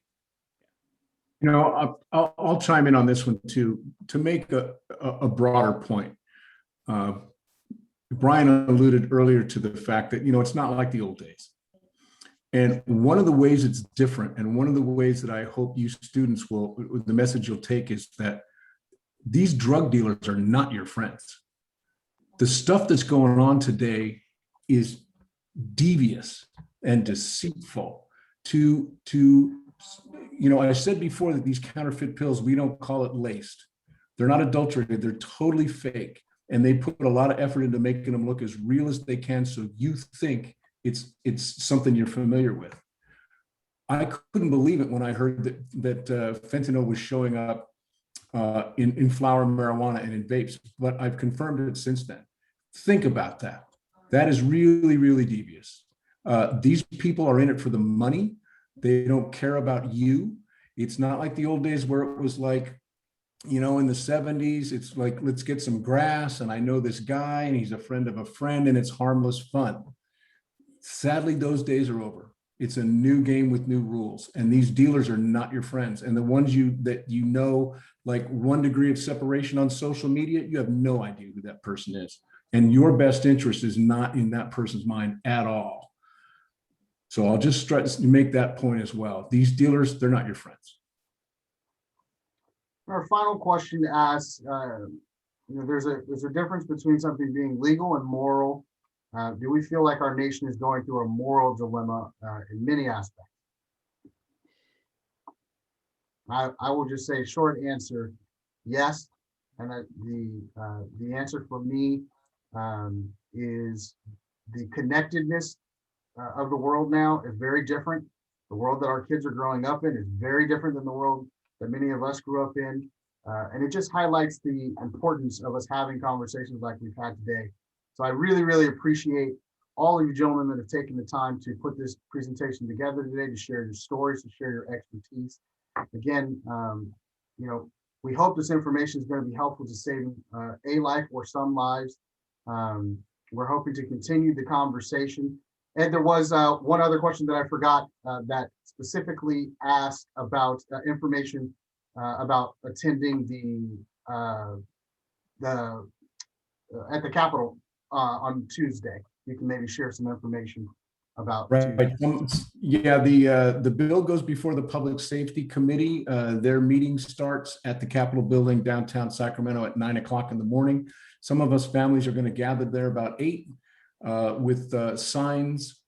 Speaker 6: I'll chime in on this one too, to make a broader point. Brian alluded earlier to the fact that, it's not like the old days. And one of the ways it's different, and one of the ways that I hope you students the message you'll take is that these drug dealers are not your friends. The stuff that's going on today is devious and deceitful. I said before that these counterfeit pills, we don't call it laced. They're not adulterated, they're totally fake. And they put a lot of effort into making them look as real as they can, so you think it's something you're familiar with. I couldn't believe it when I heard that fentanyl was showing up in flower marijuana and in vapes, but I've confirmed it since then. Think about that. That is really, really devious. These people are in it for the money. They don't care about you. It's not like the old days where it was like, in the 70s, it's like, let's get some grass, and I know this guy, and he's a friend of a friend, and it's harmless fun. Sadly, those days are over. It's a new game with new rules, and these dealers are not your friends. And the ones like 1 degree of separation on social media, you have no idea who that person is. And your best interest is not in that person's mind at all. So I'll just try to make that point as well. These dealers, they're not your friends.
Speaker 1: Our final question asks, there's a difference between something being legal and moral. Do we feel like our nation is going through a moral dilemma in many aspects? I will just say short answer, yes. And the answer for me is the connectedness of the world now is very different. The world that our kids are growing up in is very different than the world that many of us grew up in. And it just highlights the importance of us having conversations like we've had today. So I really, really appreciate all of you gentlemen that have taken the time to put this presentation together today, to share your stories, to share your expertise. Again, we hope this information is going to be helpful to saving a life or some lives. We're hoping to continue the conversation. And there was one other question that I forgot that specifically asked about information about attending at the Capitol on Tuesday. You can maybe share some information about.
Speaker 6: Right. Yeah, the bill goes before the Public Safety Committee. Their meeting starts at the Capitol Building downtown Sacramento at 9 o'clock in the morning. Some of us families are going to gather there about 8 with signs.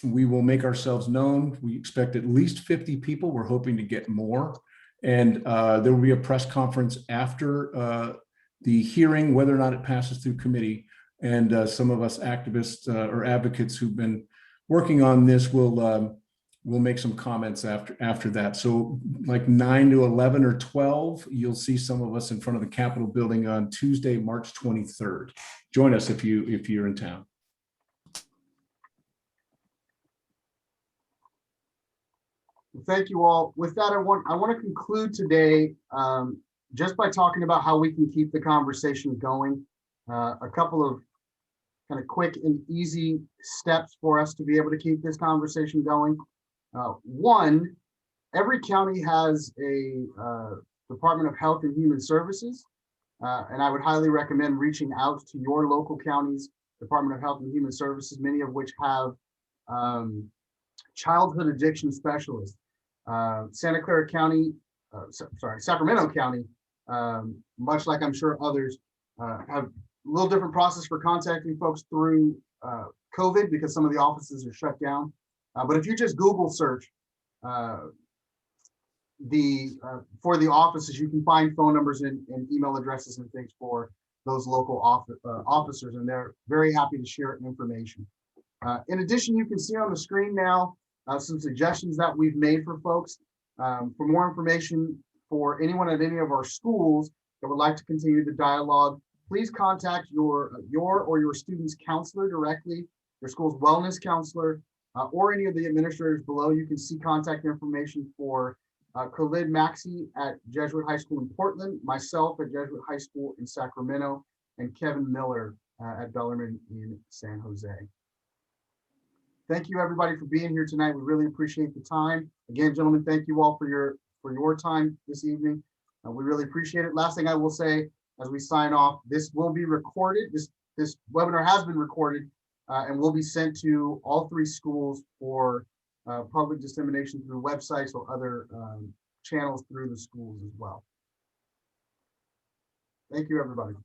Speaker 6: We will make ourselves known. We expect at least 50 people. We're hoping to get more. And there will be a press conference after the hearing, whether or not it passes through committee. And some of us activists or advocates who've been working on this will make some comments after that. So like 9 to 11 or 12, you'll see some of us in front of the Capitol building on Tuesday, March 23rd. Join us if you're in town.
Speaker 1: Thank you all. With that, I want to conclude today just by talking about how we can keep the conversation going. A couple of kind of quick and easy steps for us to be able to keep this conversation going. One, every county has a Department of Health and Human Services, and I would highly recommend reaching out to your local county's Department of Health and Human Services, many of which have childhood addiction specialists. Sacramento County, much like I'm sure others, have a little different process for contacting folks through COVID because some of the offices are shut down. But if you just Google search for the offices, you can find phone numbers and email addresses and things for those local officers, and they're very happy to share information. In addition, you can see on the screen now some suggestions that we've made for folks. For more information for anyone at any of our schools that would like to continue the dialogue, please contact your or your student's counselor directly, your school's wellness counselor, or any of the administrators below. You can see contact information for Khalid Maxey at Jesuit High School in Portland, myself at Jesuit High School in Sacramento, and Kevin Miller at Bellarmine in San Jose. Thank you everybody for being here tonight. We really appreciate the time. Again, gentlemen, thank you all for your time this evening. We really appreciate it. Last thing I will say as we sign off, this will be recorded. This webinar has been recorded and will be sent to all 3 schools for public dissemination through websites or other channels through the schools as well. Thank you, everybody.